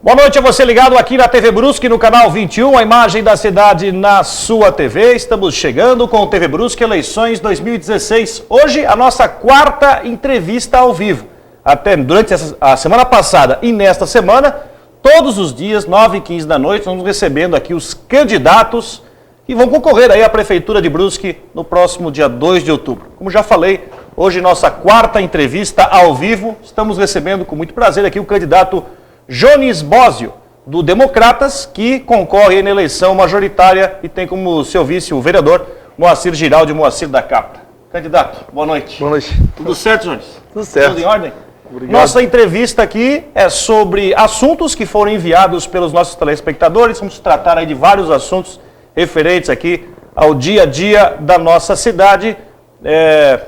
Boa noite a você ligado aqui na TV Brusque, no canal 21, a imagem da cidade na sua TV. Estamos chegando com o TV Brusque Eleições 2016. Hoje a nossa quarta entrevista ao vivo. Até durante a semana passada e nesta semana, todos os dias, 9h15 da noite, estamos recebendo aqui os candidatos que vão concorrer aí à Prefeitura de Brusque no próximo dia 2 de outubro. Como já falei, hoje nossa quarta entrevista ao vivo. Estamos recebendo com muito prazer aqui o candidato Jones Bósio, do Democratas, que concorre na eleição majoritária e tem como seu vice o vereador Moacir Giraldi Moacir da Capra. Candidato, boa noite. Boa noite. Tudo certo, Jones? Tudo certo. Tudo em ordem? Obrigado. Nossa entrevista aqui é sobre assuntos que foram enviados pelos nossos telespectadores. Vamos tratar aí de vários assuntos referentes aqui ao dia a dia da nossa cidade,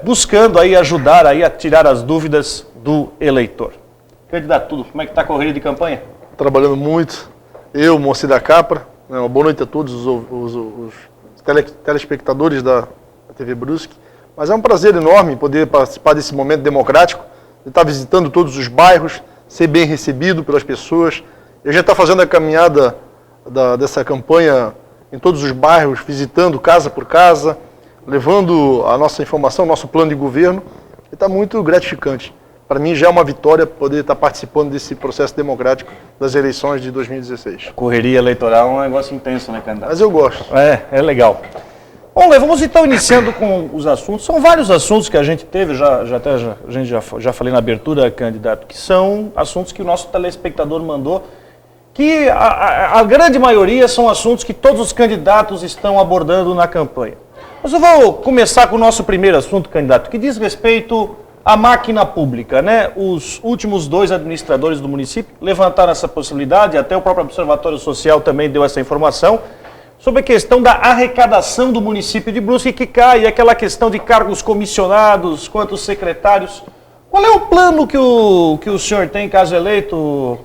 buscando aí ajudar aí a tirar as dúvidas do eleitor. Candidato, como é que está a corrida de campanha? Trabalhando muito. Eu, Moacir da Capra, uma boa noite a todos os telespectadores da TV Brusque. Mas é um prazer enorme poder participar desse momento democrático, de estar visitando todos os bairros, ser bem recebido pelas pessoas. Eu já estou fazendo a caminhada dessa campanha em todos os bairros, visitando casa por casa, levando a nossa informação, nosso plano de governo. E está muito gratificante. Para mim já é uma vitória poder estar participando desse processo democrático das eleições de 2016. A correria eleitoral é um negócio intenso, né, candidato? Mas eu gosto. É legal. Bom, vamos então iniciando com os assuntos. São vários assuntos que a gente teve, já falei na abertura, candidato, que são assuntos que o nosso telespectador mandou, que a grande maioria são assuntos que todos os candidatos estão abordando na campanha. Mas eu vou começar com o nosso primeiro assunto, candidato, que diz respeito à máquina pública, né? Os últimos 2 administradores do município levantaram essa possibilidade, até o próprio Observatório Social também deu essa informação, sobre a questão da arrecadação do município de Brusque, que cai, aquela questão de cargos comissionados, quantos secretários. Qual é o plano que o senhor tem, caso eleito,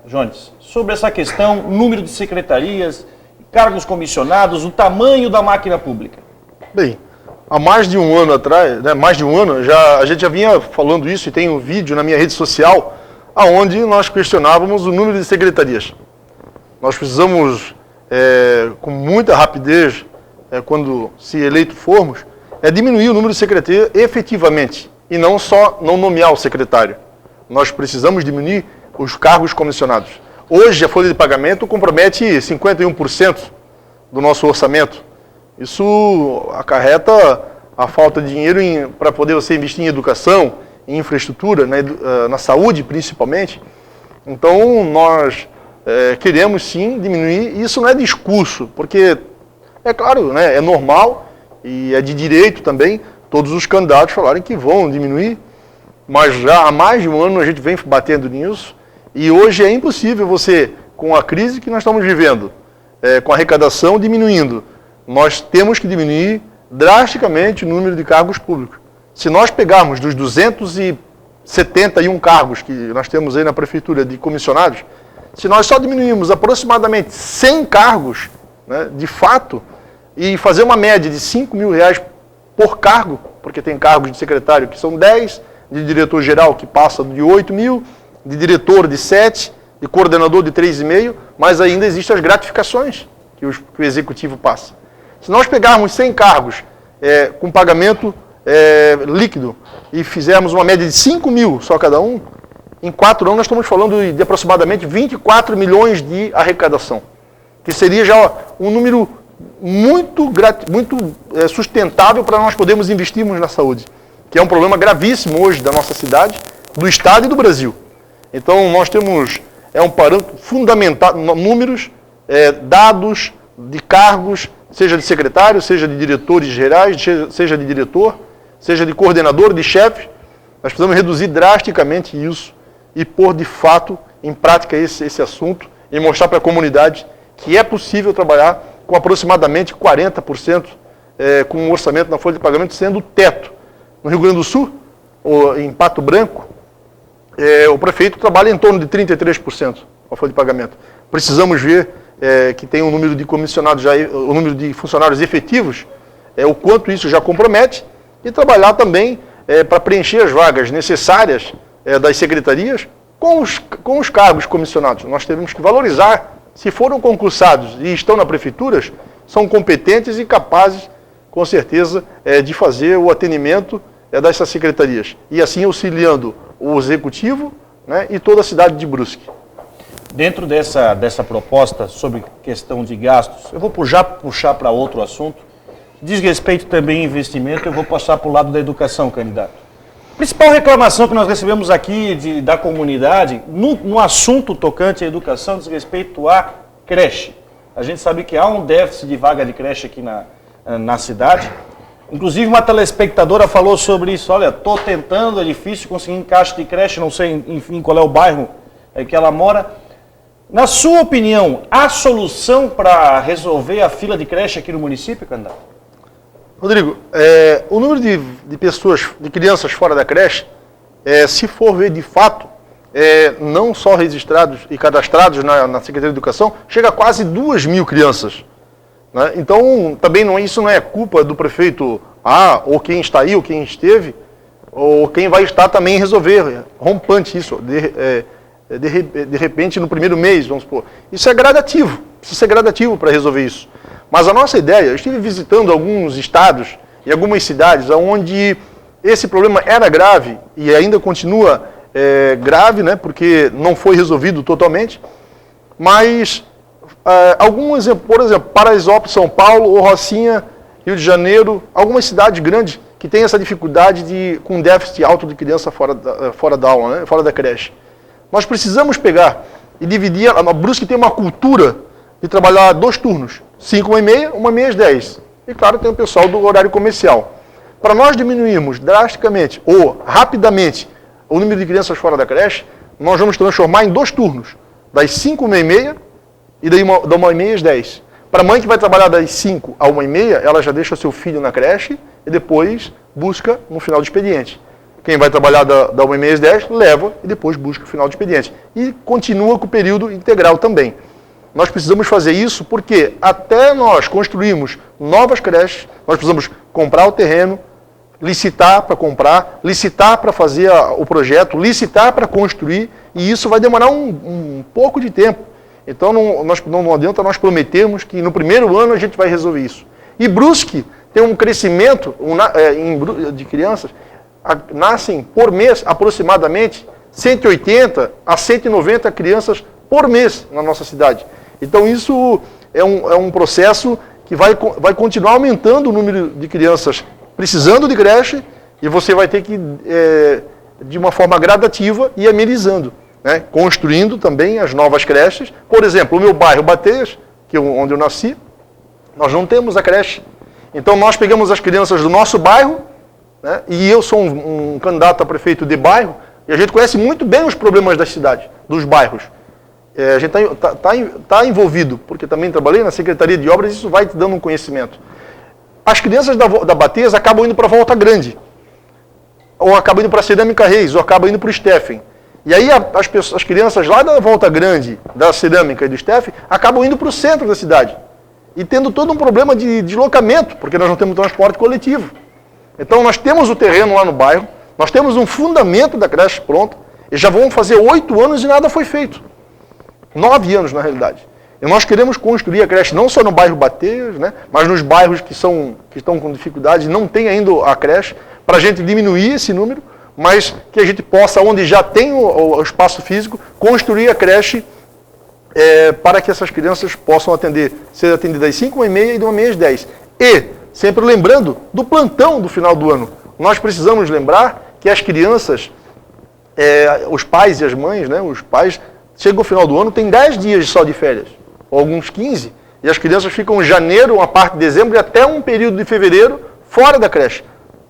Jones, sobre essa questão, número de secretarias, cargos comissionados, o tamanho da máquina pública? Bem, há mais de um ano atrás, né, a gente já vinha falando isso, e tem um vídeo na minha rede social, onde nós questionávamos o número de secretarias. Nós precisamos, com muita rapidez, quando se eleito formos, diminuir o número de secretarias efetivamente, e não só não nomear o secretário. Nós precisamos diminuir os cargos comissionados. Hoje a folha de pagamento compromete 51% do nosso orçamento. Isso acarreta a falta de dinheiro para poder você investir em educação, em infraestrutura, na saúde principalmente. Então nós queremos sim diminuir. Isso não é discurso, porque é claro, né, é normal e é de direito também todos os candidatos falarem que vão diminuir, mas já há mais de um ano a gente vem batendo nisso e hoje é impossível você, com a crise que nós estamos vivendo, com a arrecadação diminuindo, nós temos que diminuir drasticamente o número de cargos públicos. Se nós pegarmos dos 271 cargos que nós temos aí na prefeitura de comissionados, se nós só diminuirmos aproximadamente 100 cargos, né, de fato, e fazer uma média de R$5 mil por cargo, porque tem cargos de secretário que são 10, de diretor-geral que passa de 8 mil, de diretor de 7, de coordenador de 3,5, mas ainda existem as gratificações que o executivo passa. Se nós pegarmos 100 cargos com pagamento líquido e fizermos uma média de 5 mil só cada um, em 4 anos nós estamos falando de aproximadamente 24 milhões de arrecadação, que seria já um número muito sustentável para nós podermos investirmos na saúde, que é um problema gravíssimo hoje da nossa cidade, do Estado e do Brasil. Então nós temos um parâmetro fundamental, números, dados de cargos, seja de secretário, seja de diretores gerais, seja de diretor, seja de coordenador, de chefe. Nós precisamos reduzir drasticamente isso e pôr de fato em prática esse assunto e mostrar para a comunidade que é possível trabalhar com aproximadamente 40% com o orçamento na folha de pagamento sendo o teto. No Rio Grande do Sul, em Pato Branco, o prefeito trabalha em torno de 33% a folha de pagamento. Precisamos ver que tem um número de comissionados, o número de funcionários efetivos, o quanto isso já compromete, e trabalhar também para preencher as vagas necessárias das secretarias, com os cargos comissionados. Nós temos que valorizar, se foram concursados e estão na prefeituras, são competentes e capazes, com certeza, de fazer o atendimento dessas secretarias. E assim auxiliando o executivo, né, e toda a cidade de Brusque. Dentro dessa proposta sobre questão de gastos, eu vou puxar para outro assunto. Diz respeito também a investimento, eu vou passar para o lado da educação, candidato. A principal reclamação que nós recebemos aqui da comunidade, no assunto tocante à educação, diz respeito à creche. A gente sabe que há um déficit de vaga de creche aqui na cidade. Inclusive uma telespectadora falou sobre isso. Olha, estou tentando, é difícil conseguir encaixe de creche, não sei, enfim, qual é o bairro que ela mora. Na sua opinião, há solução para resolver a fila de creche aqui no município, candidato? Rodrigo, o número de pessoas, de crianças fora da creche, se for ver de fato, não só registrados e cadastrados na Secretaria de Educação, chega a quase 2.000 crianças. Né? Então, também isso não é culpa do prefeito A, ou quem está aí, ou quem esteve, ou quem vai estar também resolver, rompante isso, de repente no primeiro mês, vamos supor. Isso é gradativo, precisa ser gradativo para resolver isso. Mas a nossa ideia, eu estive visitando alguns estados e algumas cidades onde esse problema era grave e ainda continua grave, né, porque não foi resolvido totalmente, mas alguns, por exemplo, Paraisópolis, São Paulo, ou Rocinha, Rio de Janeiro, algumas cidades grandes que têm essa dificuldade com déficit alto de criança fora da aula, né, fora da creche. Nós precisamos pegar e dividir, a Brusque tem uma cultura de trabalhar 2 turnos, 5, 1h30, 1h30 às 10. E claro, tem o pessoal do horário comercial. Para nós diminuirmos drasticamente ou rapidamente o número de crianças fora da creche, nós vamos transformar em 2 turnos, das 5 às 1h30 e da 1h30 às 10. Para a mãe que vai trabalhar das 5 à 1h30, ela já deixa seu filho na creche e depois busca no final do expediente. Quem vai trabalhar da 1h30 às 10, leva e depois busca o final do expediente. E continua com o período integral também. Nós precisamos fazer isso porque até nós construirmos novas creches, nós precisamos comprar o terreno, licitar para comprar, licitar para fazer o projeto, licitar para construir, e isso vai demorar um pouco de tempo. Então não adianta nós prometermos que no primeiro ano a gente vai resolver isso. E Brusque tem um crescimento de crianças, nascem por mês aproximadamente 180 a 190 crianças por mês na nossa cidade. Então isso é um processo que vai continuar aumentando o número de crianças precisando de creche, e você vai ter que, de uma forma gradativa, ir amenizando, né? Construindo também as novas creches. Por exemplo, o meu bairro Bateias, onde eu nasci, nós não temos a creche. Então nós pegamos as crianças do nosso bairro, né? E eu sou um candidato a prefeito de bairro, e a gente conhece muito bem os problemas da cidade, dos bairros. A gente está envolvido, porque também trabalhei na Secretaria de Obras, e isso vai te dando um conhecimento. As crianças da Bateias acabam indo para a Volta Grande, ou acabam indo para a Cerâmica Reis, ou acabam indo para o Steffen. E aí as crianças lá da Volta Grande, da Cerâmica e do Steffen, acabam indo para o centro da cidade. E tendo todo um problema de deslocamento, porque nós não temos transporte coletivo. Então nós temos o terreno lá no bairro, nós temos um fundamento da creche pronto, e já vão fazer 8 anos e nada foi feito. 9 anos, na realidade. E nós queremos construir a creche não só no bairro Bateias, né, mas nos bairros que estão com dificuldade, não tem ainda a creche, para a gente diminuir esse número, mas que a gente possa, onde já tem o espaço físico, construir a creche para que essas crianças possam ser atendidas às 5 às 1h30 e de 1h30 às 10. E, sempre lembrando do plantão do final do ano, nós precisamos lembrar que as crianças, os pais e as mães, né, os pais, chegam ao final do ano, tem 10 dias só de férias, ou alguns 15, e as crianças ficam em janeiro, uma parte de dezembro e até um período de fevereiro fora da creche,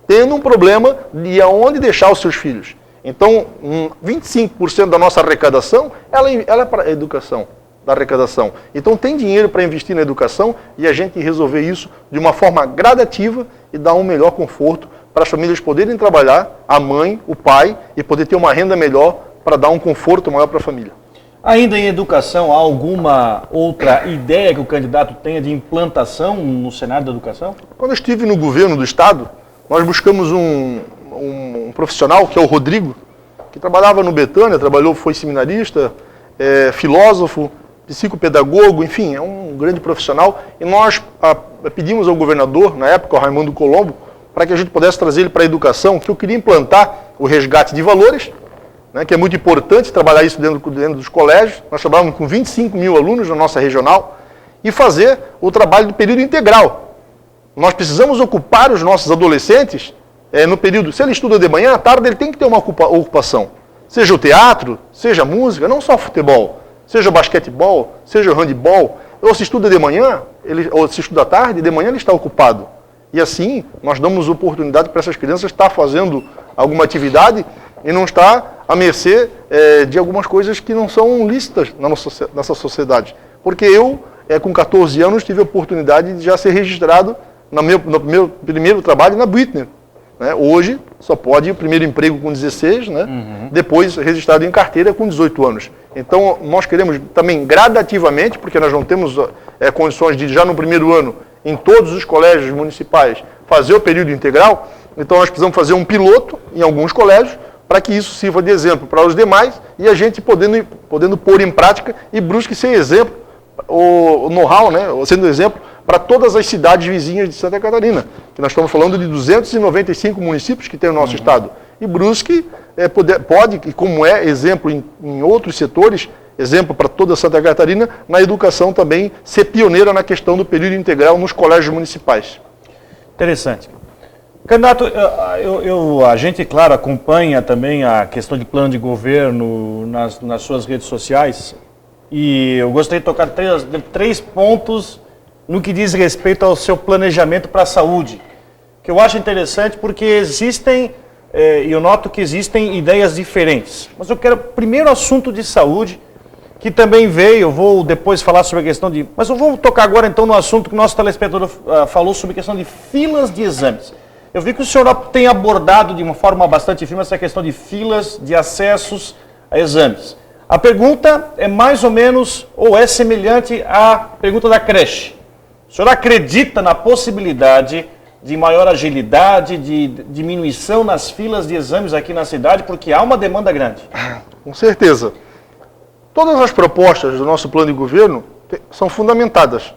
tendo um problema de aonde deixar os seus filhos. Então, 25% da nossa arrecadação, ela é para a educação, da arrecadação. Então tem dinheiro para investir na educação e a gente resolver isso de uma forma gradativa e dar um melhor conforto para as famílias poderem trabalhar, a mãe, o pai, e poder ter uma renda melhor para dar um conforto maior para a família. Ainda em educação, há alguma outra ideia que o candidato tenha de implantação no cenário da educação? Quando eu estive no governo do estado, nós buscamos um profissional, que é o Rodrigo, que trabalhava no Betânia, foi seminarista, filósofo, psicopedagogo, enfim, é um grande profissional. E nós pedimos ao governador, na época, o Raimundo Colombo, para que a gente pudesse trazer ele para a educação, que eu queria implantar o resgate de valores, né, que é muito importante trabalhar isso dentro dos colégios. Nós trabalhamos com 25 mil alunos na nossa regional, e fazer o trabalho do período integral. Nós precisamos ocupar os nossos adolescentes no período, se ele estuda de manhã, à tarde ele tem que ter uma ocupação. Seja o teatro, seja a música, não só futebol, seja o basquetebol, seja o handebol, ou se estuda de manhã, ou se estuda à tarde, de manhã ele está ocupado. E assim, nós damos oportunidade para essas crianças estar fazendo alguma atividade e não estar à mercê de algumas coisas que não são lícitas na nossa sociedade. Porque eu, com 14 anos, tive a oportunidade de já ser registrado no meu primeiro trabalho na Büttner. Né? Hoje, só pode o primeiro emprego com 16, né? Depois registrado em carteira com 18 anos. Então, nós queremos também gradativamente, porque nós não temos condições de, já no primeiro ano, em todos os colégios municipais, fazer o período integral. Então, nós precisamos fazer um piloto em alguns colégios, para que isso sirva de exemplo para os demais e a gente podendo pôr em prática e busque ser exemplo, o know-how, né, sendo exemplo para todas as cidades vizinhas de Santa Catarina, que nós estamos falando de 295 municípios que tem o nosso estado. E Brusque pode, e como é exemplo em outros setores, exemplo para toda Santa Catarina, na educação também, ser pioneira na questão do período integral nos colégios municipais. Interessante. Candidato, a gente, claro, acompanha também a questão de plano de governo nas suas redes sociais, e eu gostaria de tocar três pontos no que diz respeito ao seu planejamento para a saúde, que eu acho interessante porque existem, eu noto que existem ideias diferentes. Mas eu quero, primeiro, assunto de saúde, que também veio, eu vou depois falar sobre a questão de... Mas eu vou tocar agora, então, no assunto que o nosso telespectador falou sobre a questão de filas de exames. Eu vi que o senhor tem abordado de uma forma bastante firme essa questão de filas de acessos a exames. A pergunta é mais ou menos, ou é semelhante à pergunta da creche. O senhor acredita na possibilidade de maior agilidade, de diminuição nas filas de exames aqui na cidade, porque há uma demanda grande? Com certeza. Todas as propostas do nosso plano de governo são fundamentadas.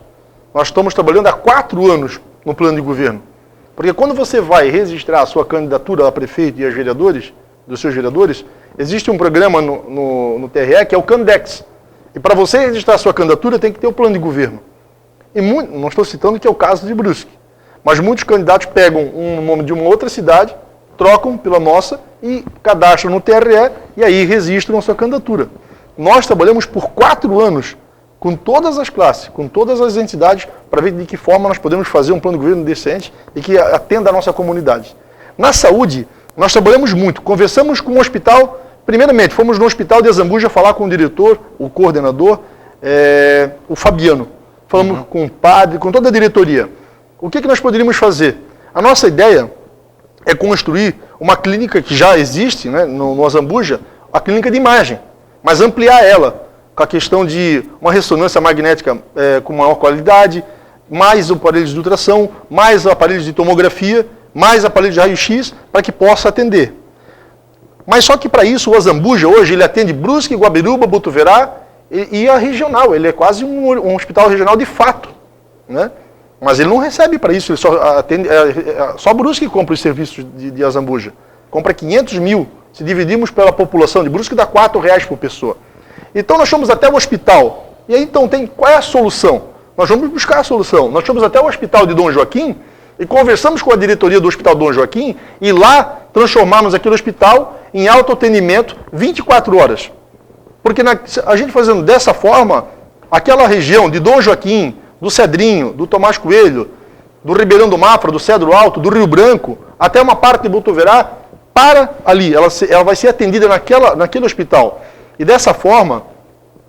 Nós estamos trabalhando há 4 anos no plano de governo. Porque quando você vai registrar a sua candidatura a prefeito e aos vereadores, dos seus vereadores, existe um programa no TRE que é o Candex. E para você registrar a sua candidatura tem que ter o plano de governo. E não estou citando que é o caso de Brusque, mas muitos candidatos pegam um nome de uma outra cidade, trocam pela nossa e cadastram no TRE e aí registram a sua candidatura. Nós trabalhamos por 4 anos com todas as classes, com todas as entidades, para ver de que forma nós podemos fazer um plano de governo decente e que atenda a nossa comunidade. Na saúde, nós trabalhamos muito, conversamos com o hospital, primeiramente, fomos no hospital de Azambuja falar com o diretor, o coordenador, o Fabiano. Falamos com o padre, com toda a diretoria. O que nós poderíamos fazer? A nossa ideia é construir uma clínica que já existe, né, no Azambuja, a clínica de imagem, mas ampliar ela, com a questão de uma ressonância magnética com maior qualidade, mais aparelhos de ultrassom, mais aparelhos de tomografia, mais aparelhos de raio-x, para que possa atender. Mas só que para isso o Azambuja hoje ele atende Brusque, Guabiruba, Botuverá e a regional. Ele é quase um hospital regional de fato, né? Mas ele não recebe para isso, ele só atende, só Brusque compra os serviços de Azambuja. Compra 500 mil, se dividirmos pela população de Brusque dá R$4 por pessoa. Então nós fomos até o hospital, e aí então qual é a solução? Nós vamos buscar a solução. Nós fomos até o hospital de Dom Joaquim e conversamos com a diretoria do hospital Dom Joaquim e lá transformamos aquele hospital em autoatendimento 24 horas. Porque a gente fazendo dessa forma, aquela região de Dom Joaquim, do Cedrinho, do Tomás Coelho, do Ribeirão do Mafra, do Cedro Alto, do Rio Branco, até uma parte de Botuverá, para ali, ela vai ser atendida naquele hospital. E dessa forma,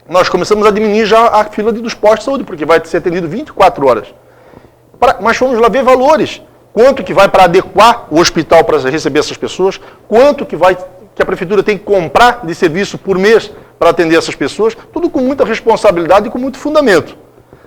nós começamos a diminuir já a fila dos postos de saúde, porque vai ser atendido 24 horas. Mas vamos lá ver valores. Quanto que vai para adequar o hospital para receber essas pessoas, quanto que a prefeitura tem que comprar de serviço por mês para atender essas pessoas, tudo com muita responsabilidade e com muito fundamento.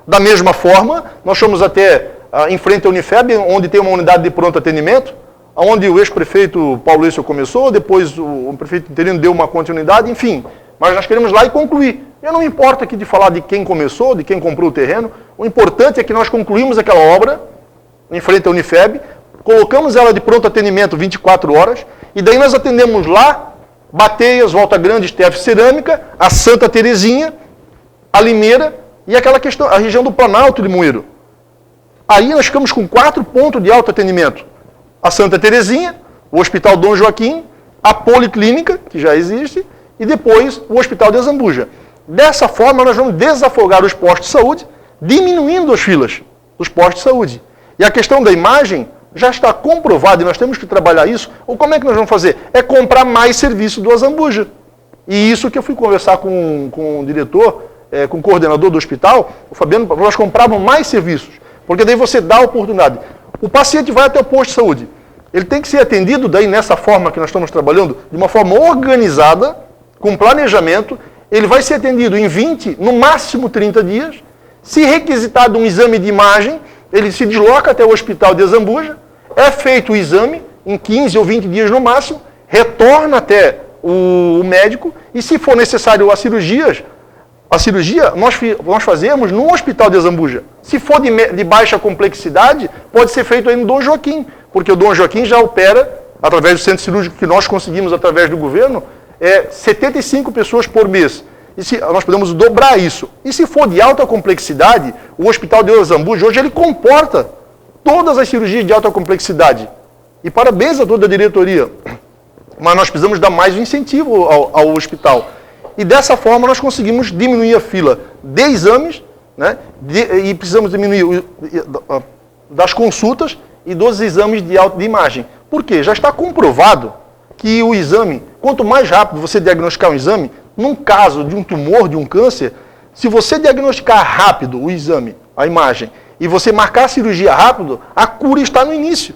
Da mesma forma, nós fomos até em frente à Unifeb, onde tem uma unidade de pronto atendimento, onde o ex-prefeito Paulo Êcio começou, depois o prefeito interino deu uma continuidade, enfim. Mas nós queremos lá e concluir. Eu não me importo aqui de falar de quem começou, de quem comprou o terreno. O importante é que nós concluímos aquela obra em frente à Unifeb, colocamos ela de pronto atendimento 24 horas, e daí nós atendemos lá Bateias, Volta Grande, STF Cerâmica, a Santa Terezinha, a Limeira e aquela questão, a região do Planalto de Moeiro. Aí nós ficamos com 4 pontos de autoatendimento. A Santa Terezinha, o Hospital Dom Joaquim, a Policlínica, que já existe, e depois o Hospital de Azambuja. Dessa forma, nós vamos desafogar os postos de saúde, diminuindo as filas dos postos de saúde. E a questão da imagem já está comprovada, e nós temos que trabalhar isso. Ou como é que nós vamos fazer? É comprar mais serviço do Azambuja. E isso que eu fui conversar com o diretor, com o coordenador do hospital, o Fabiano, nós comprávamos mais serviços. Porque daí você dá a oportunidade. O paciente vai até o posto de saúde. Ele tem que ser atendido daí nessa forma que nós estamos trabalhando, de uma forma organizada, com planejamento. Ele vai ser atendido em 20, no máximo 30 dias. Se requisitado um exame de imagem, ele se desloca até o hospital de Azambuja, é feito o exame, em 15 ou 20 dias no máximo, retorna até o médico, e se for necessário a cirurgia nós fazemos no hospital de Azambuja. Se for de baixa complexidade, pode ser feito aí no Dom Joaquim, porque o Dom Joaquim já opera, através do centro cirúrgico que nós conseguimos através do governo, 75 pessoas por mês. E nós podemos dobrar isso. E se for de alta complexidade, o Hospital de Azambuja, hoje ele comporta todas as cirurgias de alta complexidade. E parabéns a toda a diretoria. Mas nós precisamos dar mais incentivo ao hospital. E dessa forma nós conseguimos diminuir a fila de exames, né, e precisamos diminuir das consultas e dos exames de imagem. Por quê? Já está comprovado que o exame, quanto mais rápido você diagnosticar um exame, num caso de um tumor, de um câncer, se você diagnosticar rápido o exame, a imagem, e você marcar a cirurgia rápido, a cura está no início,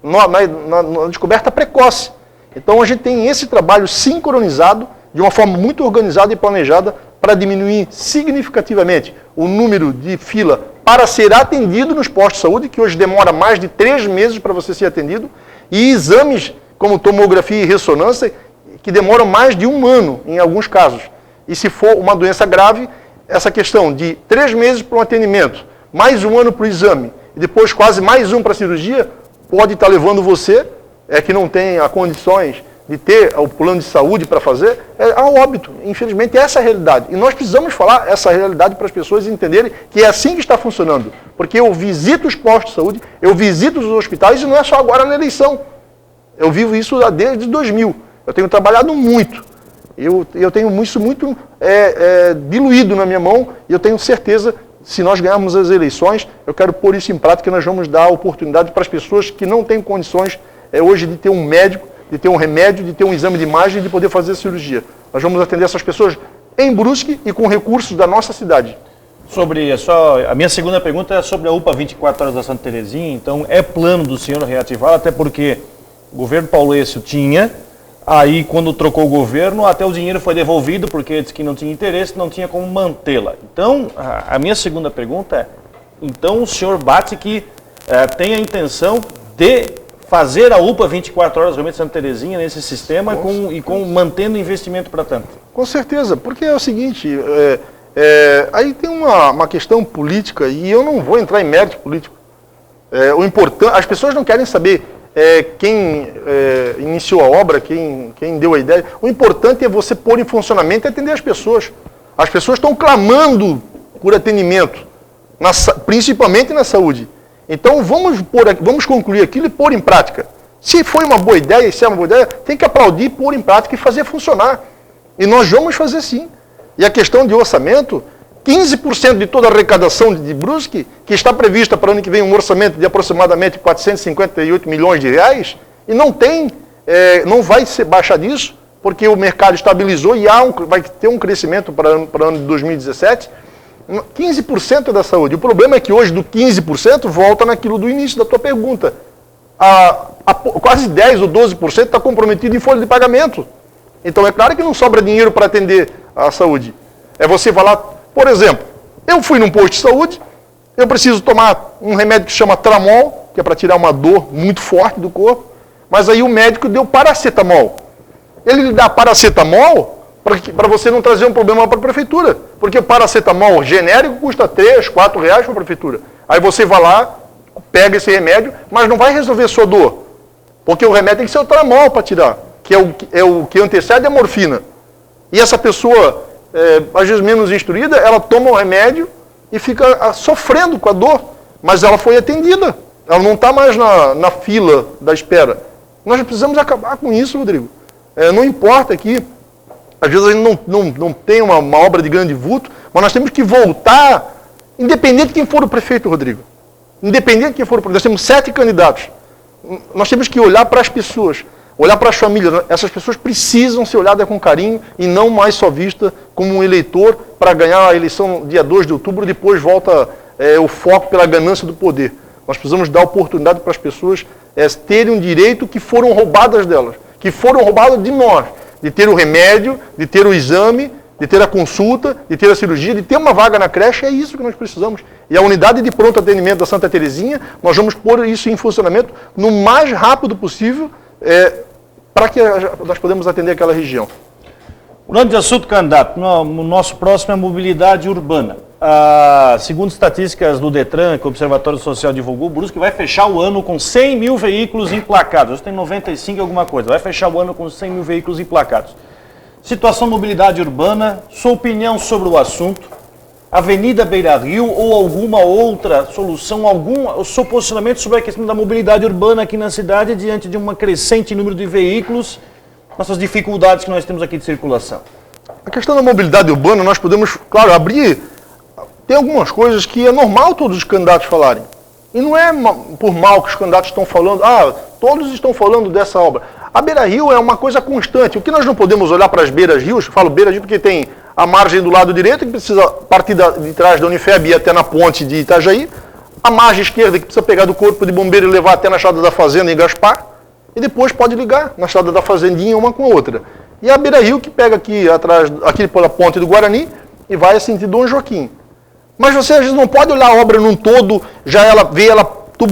na descoberta precoce. Então a gente tem esse trabalho sincronizado, de uma forma muito organizada e planejada, para diminuir significativamente o número de fila para ser atendido nos postos de saúde, que hoje demora mais de 3 meses para você ser atendido, e exames como tomografia e ressonância, que demoram mais de 1 ano, em alguns casos. E se for uma doença grave, essa questão de 3 meses para um atendimento, mais 1 ano para o exame, e depois quase mais 1 para a cirurgia, pode estar levando você, que não tem as condições de ter o plano de saúde para fazer, ao óbito. Infelizmente, essa é a realidade. E nós precisamos falar essa realidade para as pessoas entenderem que é assim que está funcionando. Porque eu visito os postos de saúde, eu visito os hospitais, e não é só agora na eleição. Eu vivo isso desde 2000. Eu tenho trabalhado muito. Eu tenho isso muito diluído na minha mão, e eu tenho certeza, se nós ganharmos as eleições, eu quero pôr isso em prática, nós vamos dar oportunidade para as pessoas que não têm condições hoje de ter um médico, de ter um remédio, de ter um exame de imagem e de poder fazer a cirurgia. Nós vamos atender essas pessoas em Brusque e com recursos da nossa cidade. A minha segunda pergunta é sobre a UPA 24 horas da Santa Terezinha. Então, é plano do senhor reativar, até porque o governo Paulo Êcio tinha, aí quando trocou o governo, até o dinheiro foi devolvido, porque disse que não tinha interesse, não tinha como mantê-la. Então, a minha segunda pergunta é, então o senhor bate que tem a intenção de fazer a UPA 24 horas realmente Santa Terezinha nesse sistema mantendo investimento para tanto? Com certeza, porque é o seguinte, aí tem uma questão política, e eu não vou entrar em mérito político. O importante, as pessoas não querem saber quem iniciou a obra, quem deu a ideia. O importante é você pôr em funcionamento e atender as pessoas. As pessoas estão clamando por atendimento, principalmente na saúde. Então vamos concluir aquilo e pôr em prática. Se foi uma boa ideia, se é uma boa ideia, tem que aplaudir, pôr em prática e fazer funcionar. E nós vamos fazer sim. E a questão de orçamento, 15% de toda a arrecadação de Brusque, que está prevista para o ano que vem um orçamento de aproximadamente 458 milhões de reais, e não vai ser baixar disso, porque o mercado estabilizou e vai ter um crescimento para o ano de 2017, 15% da saúde. O problema é que hoje do 15% volta naquilo do início da tua pergunta. Quase 10% ou 12% está comprometido em folha de pagamento. Então é claro que não sobra dinheiro para atender a saúde. Você falar, por exemplo, eu fui num posto de saúde, eu preciso tomar um remédio que se chama Tramol, que é para tirar uma dor muito forte do corpo. Mas aí o médico deu paracetamol. Ele lhe dá paracetamol para você não trazer um problema para a prefeitura. Porque o paracetamol genérico custa R$3, R$4 para a prefeitura. Aí você vai lá, pega esse remédio, mas não vai resolver a sua dor. Porque o remédio tem que ser o tramol para tirar, que é o que antecede a morfina. E essa pessoa, às vezes menos instruída, ela toma o remédio e fica sofrendo com a dor. Mas ela foi atendida. Ela não está mais na fila da espera. Nós precisamos acabar com isso, Rodrigo. Não importa que, às vezes a gente não tem uma obra de grande vulto, mas nós temos que voltar, independente de quem for o prefeito, Rodrigo. Independente de quem for o prefeito. Nós temos 7 candidatos. Nós temos que olhar para as pessoas, olhar para as famílias. Essas pessoas precisam ser olhadas com carinho e não mais só vista como um eleitor para ganhar a eleição dia 2 de outubro, depois volta o foco pela ganância do poder. Nós precisamos dar oportunidade para as pessoas terem um direito que foram roubadas delas, que foram roubadas de nós, de ter o remédio, de ter o exame, de ter a consulta, de ter a cirurgia, de ter uma vaga na creche. É isso que nós precisamos. E a unidade de pronto atendimento da Santa Terezinha, nós vamos pôr isso em funcionamento no mais rápido possível para que nós podemos atender aquela região. Mudando de assunto, candidato, o nosso próximo é a mobilidade urbana. Segundo estatísticas do Detran, que o Observatório Social divulgou, Brusque vai fechar o ano com 100 mil veículos emplacados. Hoje tem 95 e alguma coisa. Vai fechar o ano com 100 mil veículos emplacados. Situação mobilidade urbana, sua opinião sobre o assunto, Avenida Beira Rio ou alguma outra solução, o seu posicionamento sobre a questão da mobilidade urbana aqui na cidade diante de um crescente número de veículos, nossas dificuldades que nós temos aqui de circulação. A questão da mobilidade urbana, nós podemos, claro, abrir. Tem algumas coisas que é normal todos os candidatos falarem. E não é por mal que os candidatos estão falando, todos estão falando dessa obra. A Beira Rio é uma coisa constante. O que nós não podemos olhar para as beiras rios, eu falo Beira Rio porque tem a margem do lado direito, que precisa partir de trás da Unifeb e ir até na ponte de Itajaí, a margem esquerda, que precisa pegar do corpo de bombeiro e levar até na estrada da Fazenda em Gaspar, e depois pode ligar na estrada da Fazendinha uma com a outra. E a Beira Rio, que pega aqui atrás, aqui pela ponte do Guarani, e vai a sentido Dom Joaquim. Mas você às vezes não pode olhar a obra num todo,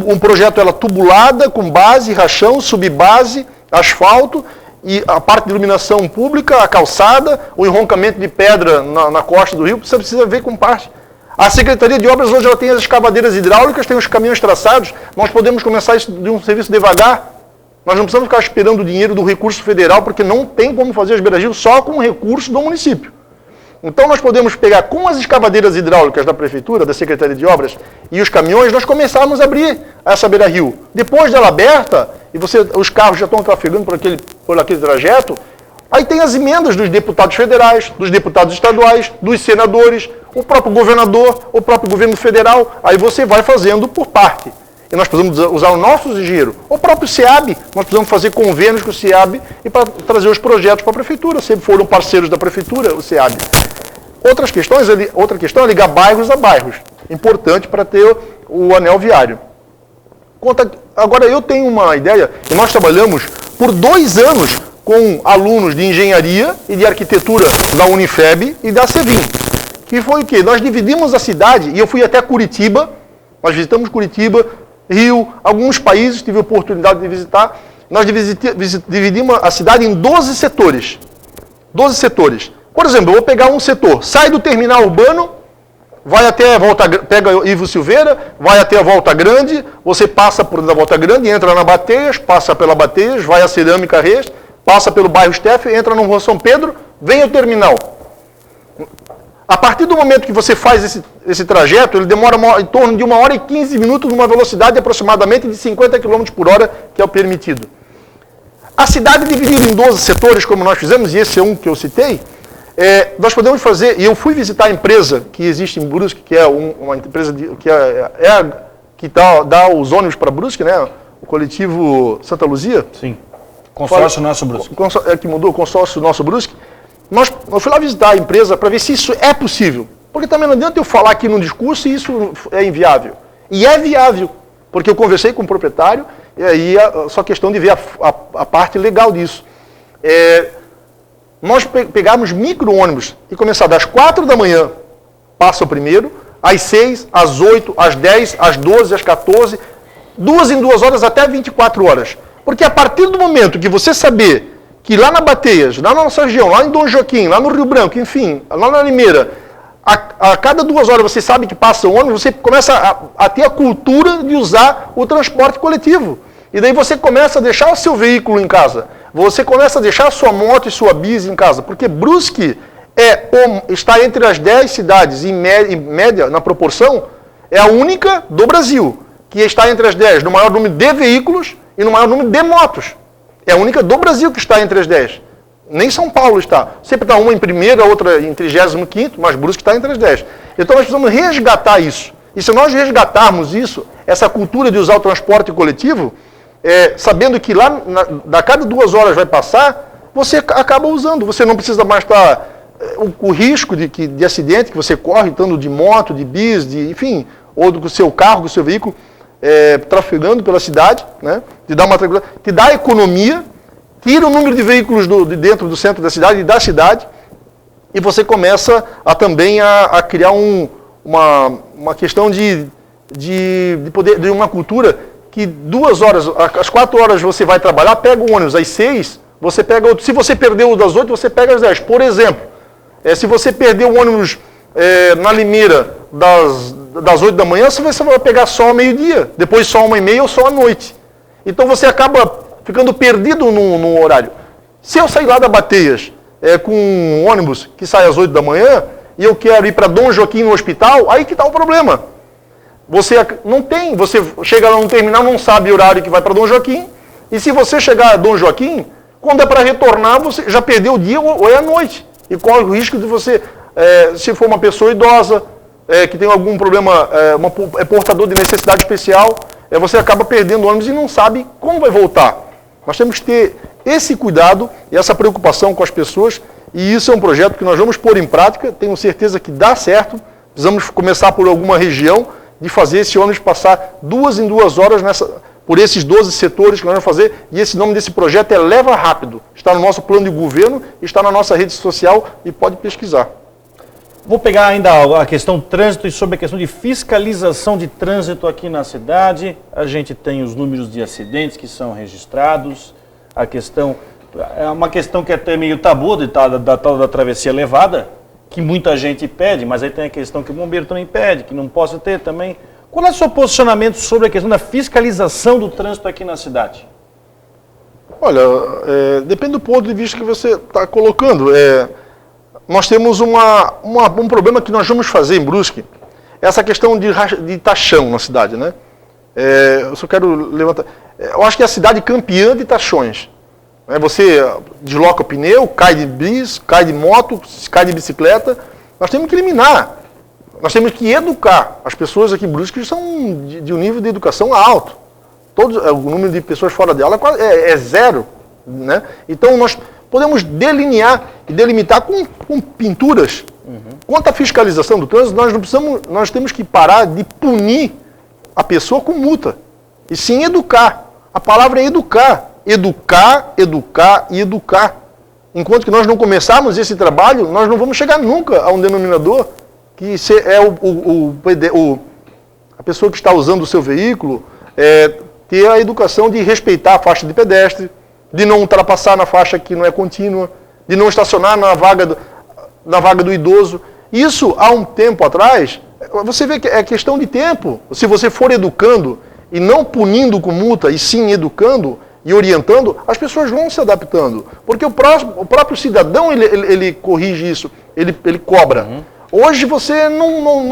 um projeto tubulada, com base, rachão, subbase, asfalto, e a parte de iluminação pública, a calçada, o enroncamento de pedra na costa do rio, você precisa ver com parte. A Secretaria de Obras hoje ela tem as escavadeiras hidráulicas, tem os caminhões traçados, nós podemos começar isso de um serviço devagar. Nós não precisamos ficar esperando o dinheiro do recurso federal, porque não tem como fazer as beiras-rios só com o recurso do município. Então nós podemos pegar com as escavadeiras hidráulicas da Prefeitura, da Secretaria de Obras e os caminhões, nós começarmos a abrir essa beira-rio. Depois dela aberta, e os carros já estão trafegando por aquele trajeto, aí tem as emendas dos deputados federais, dos deputados estaduais, dos senadores, o próprio governador, o próprio governo federal, aí você vai fazendo por parte. E nós precisamos usar o nosso dinheiro. O próprio SEAB, nós precisamos fazer convênios com o SEAB e para trazer os projetos para a Prefeitura. Sempre foram parceiros da Prefeitura, o SEAB. Outra questão é ligar bairros a bairros. Importante para ter o anel viário. Agora, eu tenho uma ideia, e nós trabalhamos por 2 anos com alunos de engenharia e de arquitetura da Unifeb e da Sevim. Que foi o quê? Nós dividimos a cidade, e eu fui até Curitiba, nós visitamos Curitiba, Rio, alguns países, tive a oportunidade de visitar. Nós dividimos a cidade em 12 setores. 12 setores. Por exemplo, eu vou pegar um setor, sai do terminal urbano, vai até pega Ivo Silveira, vai até a Volta Grande, você passa por da Volta Grande, entra na Bateias, passa pela Bateias, vai a Cerâmica Reis, passa pelo bairro Steff, entra no Rua São Pedro, vem ao terminal. A partir do momento que você faz esse trajeto, ele demora em torno de 1 hora e 15 minutos, numa velocidade aproximadamente de 50 km por hora, que é o permitido. A cidade dividida em 12 setores, como nós fizemos, e esse é um que eu citei, nós podemos fazer, e eu fui visitar a empresa que existe em Brusque, que é uma empresa que dá os ônibus para Brusque, né? O coletivo Santa Luzia. Sim. Consórcio Nosso Brusque. Que mudou o consórcio Nosso Brusque. Eu fui lá visitar a empresa para ver se isso é possível. Porque também não adianta eu falar aqui num discurso e isso é inviável. E é viável, porque eu conversei com o proprietário, e aí é só questão de ver a parte legal disso. Nós pegamos micro-ônibus e começar das 4 da manhã, passa o primeiro, às 6, às 8, às 10, às 12, às 14, 2 em 2 horas até 24 horas. Porque a partir do momento que você saber que lá na Bateias, lá na nossa região, lá em Dom Joaquim, lá no Rio Branco, enfim, lá na Limeira, a cada 2 horas você sabe que passa um ônibus, você começa a ter a cultura de usar o transporte coletivo. E daí você começa a deixar o seu veículo em casa. Você começa a deixar a sua moto e sua bis em casa. Porque Brusque está entre as 10 cidades, em média, na proporção, é a única do Brasil que está entre as 10, no maior número de veículos e no maior número de motos. É a única do Brasil que está entre as 10. Nem São Paulo está. Sempre está uma em primeiro, a outra em 35º, mas Brusque está entre as 10. Então nós precisamos resgatar isso. E se nós resgatarmos isso, essa cultura de usar o transporte coletivo, sabendo que lá, a cada 2 horas vai passar, você acaba usando. Você não precisa mais estar... O risco de acidente que você corre, estando de moto, de bis, enfim, ou do seu carro, do seu veículo, trafegando pela cidade, né? Te dá economia, tira o número de veículos de dentro do centro da cidade e da cidade, e você começa também a criar uma questão de uma cultura que 2 horas, às 4 horas você vai trabalhar, pega o ônibus, às 6 você pega outro. Se você perdeu o das 8, você pega às 10. Por exemplo, se você perder o ônibus na Limeira das 8 da manhã, você vai pegar só ao meio-dia, depois só 1h30 ou só à noite. Então você acaba ficando perdido no horário. Se eu sair lá da Bateias com um ônibus que sai às 8 da manhã e eu quero ir para Dom Joaquim no hospital, aí que está o problema. Você chega lá no terminal, não sabe o horário que vai para Dom Joaquim, e se você chegar a Dom Joaquim, quando é para retornar, você já perdeu o dia ou é a noite. E corre o risco de você, se for uma pessoa idosa, que tem algum problema, portador de necessidade especial, você acaba perdendo o ônibus e não sabe como vai voltar. Nós temos que ter esse cuidado e essa preocupação com as pessoas, e isso é um projeto que nós vamos pôr em prática, tenho certeza que dá certo. Precisamos começar por alguma região, de fazer esse ônibus passar 2 em 2 horas por esses 12 setores que nós vamos fazer, e esse nome desse projeto é Leva Rápido. Está no nosso plano de governo, está na nossa rede social e pode pesquisar. Vou pegar ainda a questão trânsito e sobre a questão de fiscalização de trânsito aqui na cidade. A gente tem os números de acidentes que são registrados, a questão, é uma questão que é até meio tabu da tal da travessia levada, que muita gente pede, mas aí tem a questão que o bombeiro também pede, que não possa ter também. Qual é o seu posicionamento sobre a questão da fiscalização do trânsito aqui na cidade? Olha, depende do ponto de vista que você está colocando. Nós temos um problema que nós vamos fazer em Brusque, essa questão de taxão na cidade, né? Eu só quero levantar... Eu acho que é a cidade campeã de taxões. Você desloca o pneu, cai de bis, cai de moto, cai de bicicleta. Nós temos que eliminar. Nós temos que educar. As pessoas aqui em Brusque são de um nível de educação alto. O número de pessoas fora de aula é 0. Né? Então nós podemos delinear e delimitar com pinturas. Quanto à fiscalização do trânsito, nós temos que parar de punir a pessoa com multa. E sim educar. A palavra é educar. Educar, educar e educar. Enquanto que nós não começarmos esse trabalho, nós não vamos chegar nunca a um denominador que é a pessoa que está usando o seu veículo ter a educação de respeitar a faixa de pedestre, de não ultrapassar na faixa que não é contínua, de não estacionar na vaga do idoso. Isso, há um tempo atrás, você vê que é questão de tempo. Se você for educando e não punindo com multa, e sim educando e orientando, as pessoas vão se adaptando. Porque o próprio cidadão, ele corrige isso, ele cobra. Hoje você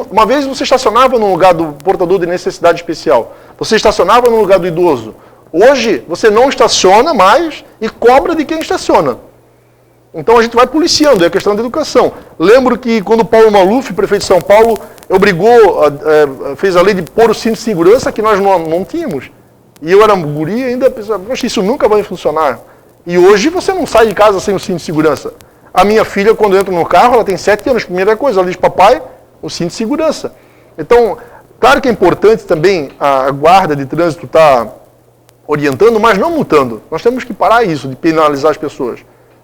uma vez você estacionava no lugar do portador de necessidade especial. Você estacionava no lugar do idoso. Hoje você não estaciona mais e cobra de quem estaciona. Então a gente vai policiando, é a questão da educação. Lembro que quando Paulo Maluf, prefeito de São Paulo, fez a lei de pôr o cinto de segurança que nós não tínhamos. E eu era guri e ainda pensava, poxa, isso nunca vai funcionar. E hoje você não sai de casa sem o cinto de segurança. A minha filha, quando entra no carro, ela tem 7 anos. Primeira coisa, ela diz, papai, o cinto de segurança. Então, claro que é importante também a guarda de trânsito estar orientando, mas não multando. Nós temos que parar isso, de penalizar as pessoas.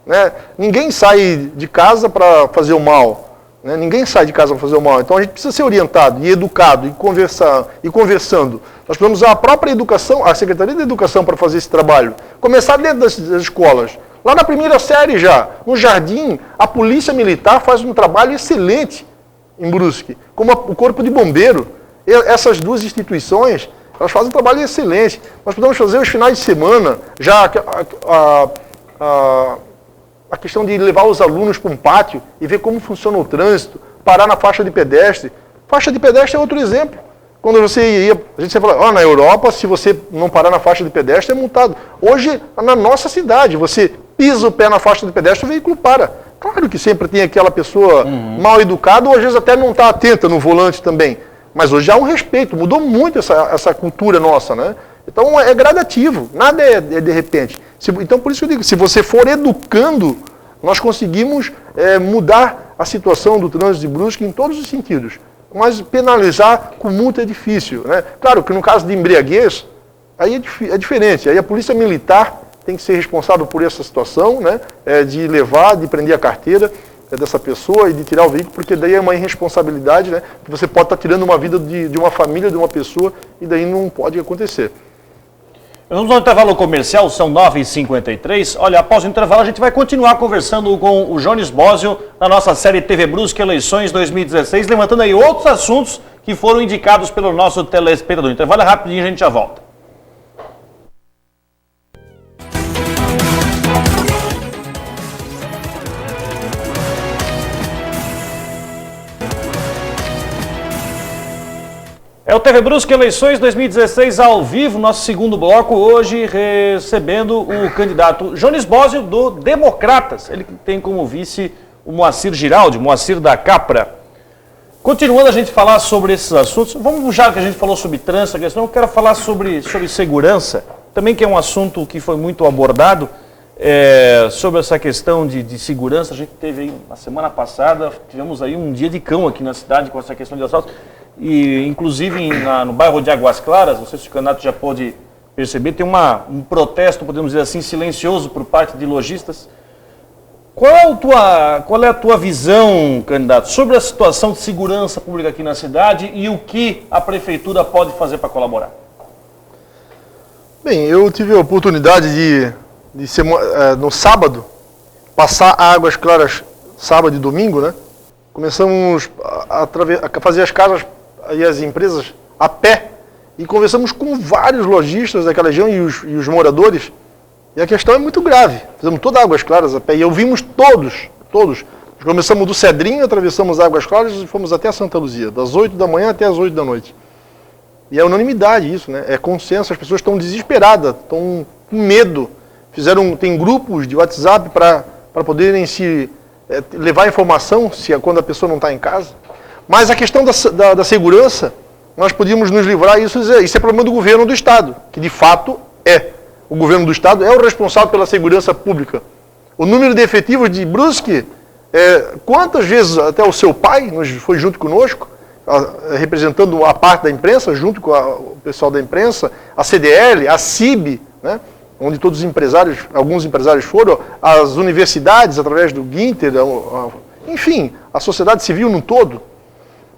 Né? Ninguém sai de casa para fazer o mal. Né? Ninguém sai de casa para fazer o mal. Então a gente precisa ser orientado e educado e conversando. Nós precisamos usar a própria educação, a Secretaria de Educação para fazer esse trabalho. Começar dentro das escolas. Lá na primeira série já, no jardim, a Polícia Militar faz um trabalho excelente em Brusque, como o Corpo de Bombeiro. Essas duas instituições, elas fazem um trabalho excelente. Nós podemos fazer os finais de semana, já a questão de levar os alunos para um pátio e ver como funciona o trânsito, parar na faixa de pedestre. Faixa de pedestre é outro exemplo. Quando você ia, a gente sempre fala, na Europa, se você não parar na faixa de pedestre, é multado. Hoje, na nossa cidade, você pisa o pé na faixa de pedestre, o veículo para. Claro que sempre tem aquela pessoa mal educada, ou às vezes até não está atenta no volante também. Mas hoje há um respeito, mudou muito essa cultura nossa, né? Então é gradativo, nada é de repente. Então por isso que eu digo, se você for educando, nós conseguimos mudar a situação do trânsito de Brusque em todos os sentidos. Mas penalizar com multa é difícil, né? Claro que no caso de embriaguez, aí é diferente. Aí a Polícia Militar tem que ser responsável por essa situação, né? De levar, de prender a carteira dessa pessoa e de tirar o veículo, porque daí é uma irresponsabilidade, né? Que você pode estar tirando uma vida de uma família, de uma pessoa, e daí não pode acontecer. Vamos ao intervalo comercial, são 9h53. Olha, após o intervalo a gente vai continuar conversando com o Jones Bósio na nossa série TV Brusque Eleições 2016, levantando aí outros assuntos que foram indicados pelo nosso telespectador. Intervalo é rapidinho, a gente já volta. É o TV Brusque Eleições 2016 ao vivo, nosso segundo bloco, hoje recebendo o candidato Jones Bósio do Democratas. Ele tem como vice o Moacir Giraldi, Moacir da Capra. Continuando a gente falar sobre esses assuntos, vamos já que a gente falou sobre trânsito, a questão, eu quero falar sobre segurança, também que é um assunto que foi muito abordado, sobre essa questão de segurança. A gente teve aí, na semana passada, tivemos aí um dia de cão aqui na cidade com essa questão de assalto. E, inclusive, no bairro de Águas Claras, não sei se o candidato já pôde perceber, tem um protesto, podemos dizer assim, silencioso por parte de lojistas. Qual é a tua visão, candidato, sobre a situação de segurança pública aqui na cidade e o que a prefeitura pode fazer para colaborar? Bem, eu tive a oportunidade de no sábado, passar a Águas Claras sábado e domingo, né? Começamos a fazer as casas e as empresas a pé e conversamos com vários lojistas daquela região e os moradores, e a questão é muito grave. Fizemos toda Águas Claras a pé e ouvimos todos. Nós começamos do Cedrinho, atravessamos Águas Claras e fomos até Santa Luzia, das 8 da manhã até as 8 da noite. E é unanimidade isso, né? É consenso, as pessoas estão desesperadas, estão com medo. Tem grupos de WhatsApp para poderem levar informação quando a pessoa não está em casa. Mas a questão da segurança, nós podíamos nos livrar, isso é problema do governo do Estado, que de fato é. O governo do Estado é o responsável pela segurança pública. O número de efetivos de Brusque, quantas vezes até o seu pai foi junto conosco, representando a parte da imprensa, junto com o pessoal da imprensa, a CDL, a CIB, né? Onde todos os empresários, alguns empresários foram, as universidades, através do Guinter, enfim, a sociedade civil no todo.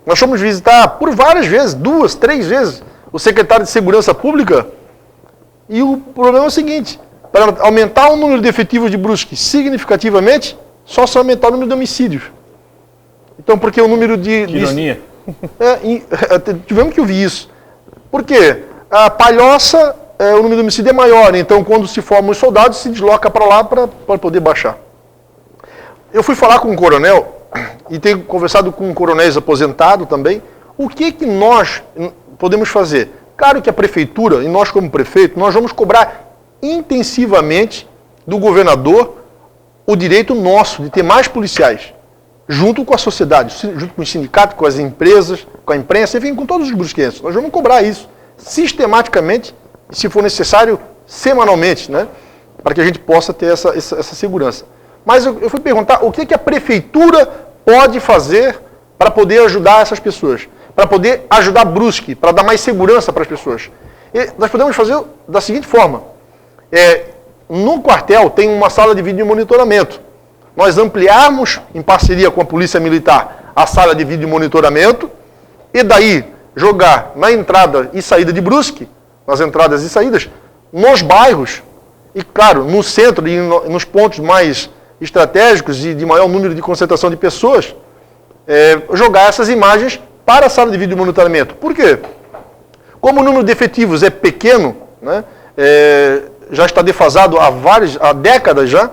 Nós fomos visitar por várias vezes, 2, 3 vezes, o secretário de Segurança Pública, e o problema é o seguinte, para aumentar o número de efetivos de Brusque significativamente, só se aumentar o número de homicídios. Então, porque o número de... Que ironia. Tivemos que ouvir isso. Por quê? A Palhoça... o número de homicídio é maior, então quando se formam os soldados, se desloca para lá para poder baixar. Eu fui falar com um coronel, e tenho conversado com coronéis aposentados também, o que nós podemos fazer? Claro que a prefeitura, e nós como prefeito, nós vamos cobrar intensivamente do governador o direito nosso de ter mais policiais, junto com a sociedade, junto com os sindicatos, com as empresas, com a imprensa, enfim, com todos os brusquenses. Nós vamos cobrar isso sistematicamente, se for necessário, semanalmente, né? Para que a gente possa ter essa segurança. Mas eu fui perguntar o que a prefeitura pode fazer para poder ajudar essas pessoas, para poder ajudar Brusque, para dar mais segurança para as pessoas. E nós podemos fazer da seguinte forma, no quartel tem uma sala de vídeo monitoramento. Nós ampliarmos, em parceria com a Polícia Militar, a sala de vídeo monitoramento, e daí jogar na entrada e saída de Brusque, nas entradas e saídas, nos bairros, e claro, no centro e nos pontos mais estratégicos e de maior número de concentração de pessoas, jogar essas imagens para a sala de vídeo monitoramento. Por quê? Como o número de efetivos é pequeno, né, já está defasado há décadas já,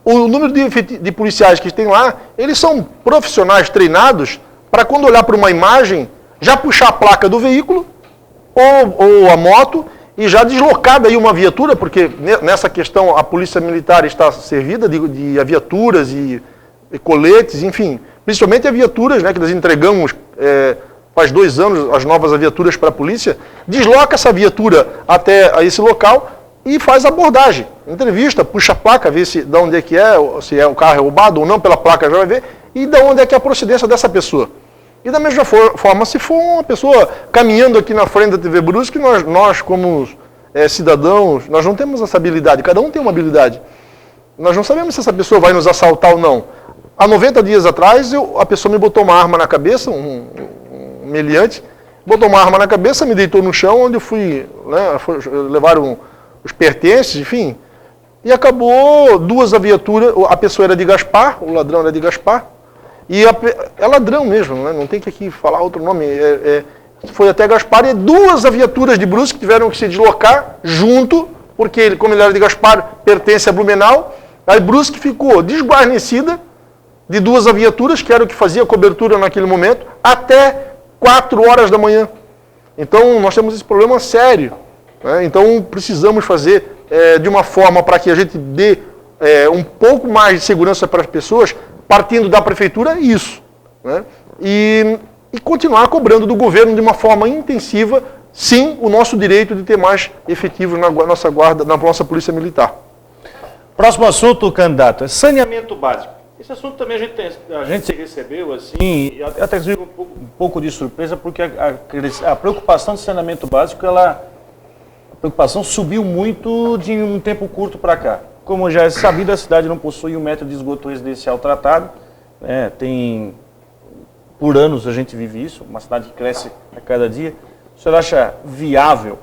o número de policiais que tem lá, eles são profissionais treinados para quando olhar para uma imagem, já puxar a placa do veículo ou a moto e já deslocar daí uma viatura, porque nessa questão a Polícia Militar está servida de viaturas e coletes, enfim, principalmente as viaturas, né, que nós entregamos faz 2 anos as novas viaturas para a polícia, desloca essa viatura até esse local e faz a abordagem, entrevista, puxa a placa, vê se de onde é que se o carro é roubado ou não, pela placa já vai ver, e de onde é que é a procedência dessa pessoa. E da mesma forma, se for uma pessoa caminhando aqui na frente da TV Brusque, nós como cidadãos, nós não temos essa habilidade, cada um tem uma habilidade. Nós não sabemos se essa pessoa vai nos assaltar ou não. Há 90 dias atrás, a pessoa me botou uma arma na cabeça, um meliante, botou uma arma na cabeça, me deitou no chão, onde eu fui, né, levaram os pertences, enfim, e acabou 2 viaturas, a pessoa era de Gaspar, o ladrão era de Gaspar, e é ladrão mesmo, né, não tem que aqui falar outro nome, foi até Gaspar, e 2 viaturas de Brusque tiveram que se deslocar junto, porque como ele era de Gaspar, pertence a Blumenau, aí Brusque ficou desguarnecida de 2 viaturas, que era o que fazia cobertura naquele momento, até 4 horas da manhã. Então nós temos esse problema sério. Então precisamos fazer de uma forma para que a gente dê um pouco mais de segurança para as pessoas, partindo da prefeitura, isso. Né? E continuar cobrando do governo de uma forma intensiva, sim, o nosso direito de ter mais efetivos na nossa guarda, na nossa polícia militar. Próximo assunto, candidato, é saneamento básico. Esse assunto também a gente recebeu, assim, até um pouco de surpresa, porque a preocupação de saneamento básico, a preocupação subiu muito de um tempo curto para cá. Como já é sabido, a cidade não possui um metro de esgoto residencial tratado. Por anos a gente vive isso, uma cidade que cresce a cada dia. O senhor acha viável?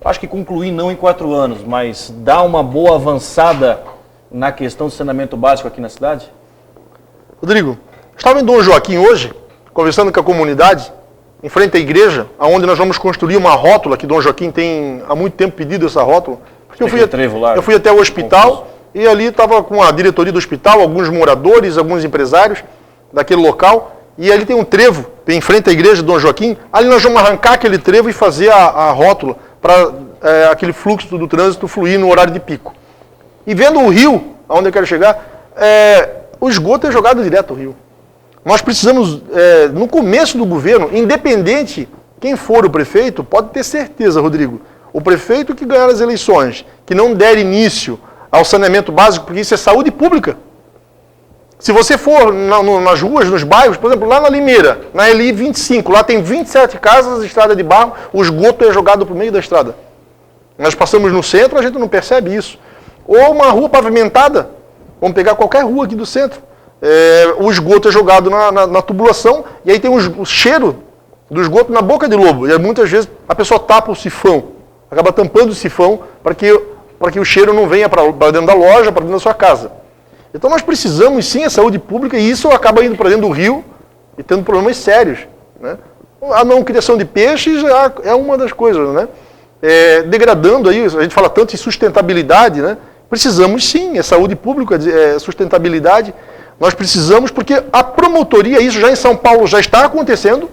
Acho que concluir não em 4 anos, mas dar uma boa avançada na questão do saneamento básico aqui na cidade? Rodrigo, estava em Dom Joaquim hoje, conversando com a comunidade, em frente à igreja, onde nós vamos construir uma rótula, que Dom Joaquim tem há muito tempo pedido essa rótula. Porque eu fui até o hospital e ali estava com a diretoria do hospital, alguns moradores, alguns empresários daquele local, e ali tem um trevo, em frente à igreja de Dom Joaquim, ali nós vamos arrancar aquele trevo e fazer a rótula para aquele fluxo do trânsito fluir no horário de pico. E vendo o rio, aonde eu quero chegar, o esgoto é jogado direto ao rio. Nós precisamos, no começo do governo, independente quem for o prefeito, pode ter certeza, Rodrigo, o prefeito que ganhar as eleições, que não der início ao saneamento básico, porque isso é saúde pública. Se você for nas ruas, nos bairros, por exemplo, lá na Limeira, na LI 25, lá tem 27 casas, estrada de barro, o esgoto é jogado para o meio da estrada. Nós passamos no centro, a gente não percebe isso. Ou uma rua pavimentada, vamos pegar qualquer rua aqui do centro, o esgoto é jogado na tubulação, e aí tem o cheiro do esgoto na boca de lobo. E aí, muitas vezes a pessoa tapa o sifão, acaba tampando o sifão para que o cheiro não venha para dentro da loja, para dentro da sua casa. Então nós precisamos sim a saúde pública, e isso acaba indo para dentro do rio e tendo problemas sérios. Né? A não criação de peixes é uma das coisas, né? Degradando aí, a gente fala tanto em sustentabilidade, né? Precisamos sim, saúde pública, sustentabilidade. Nós precisamos, porque a promotoria, isso já em São Paulo já está acontecendo,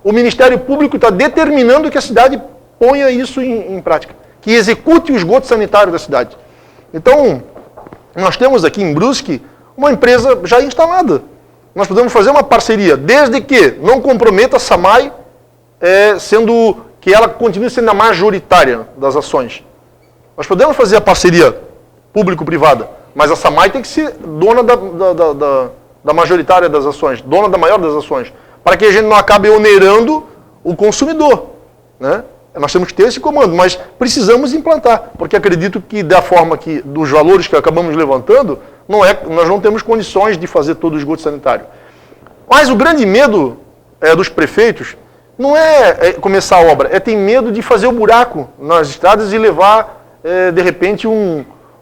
o Ministério Público está determinando que a cidade ponha isso em prática, que execute o esgoto sanitário da cidade. Então, nós temos aqui em Brusque uma empresa já instalada. Nós podemos fazer uma parceria, desde que não comprometa a SAMAI, sendo que ela continue sendo a majoritária das ações. Nós podemos fazer a parceria público-privada, mas a SAMAI tem que ser dona da majoritária das ações, dona da maior das ações, para que a gente não acabe onerando o consumidor. Né? Nós temos que ter esse comando, mas precisamos implantar, porque acredito que da forma dos valores que acabamos levantando, nós não temos condições de fazer todo o esgoto sanitário. Mas o grande medo dos prefeitos não é começar a obra, é ter medo de fazer o buraco nas estradas e levar, de repente,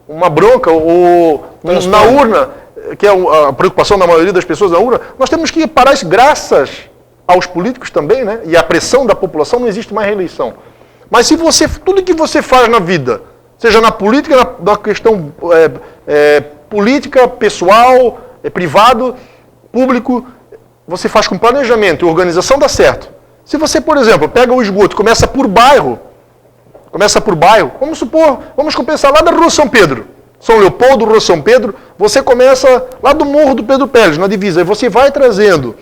uma bronca, ou na urna, que é a preocupação da maioria das pessoas na urna. Nós temos que parar isso, graças aos políticos também, né? E a pressão da população, não existe mais reeleição. Mas se tudo que você faz na vida, seja na política, na questão política, pessoal, privado, público, você faz com planejamento e organização, dá certo. Se você, por exemplo, pega o esgoto, começa por bairro, vamos começar lá da Rua São Pedro, São Leopoldo, Rua São Pedro, você começa lá do Morro do Pedro Pérez, na divisa, e você vai trazendo,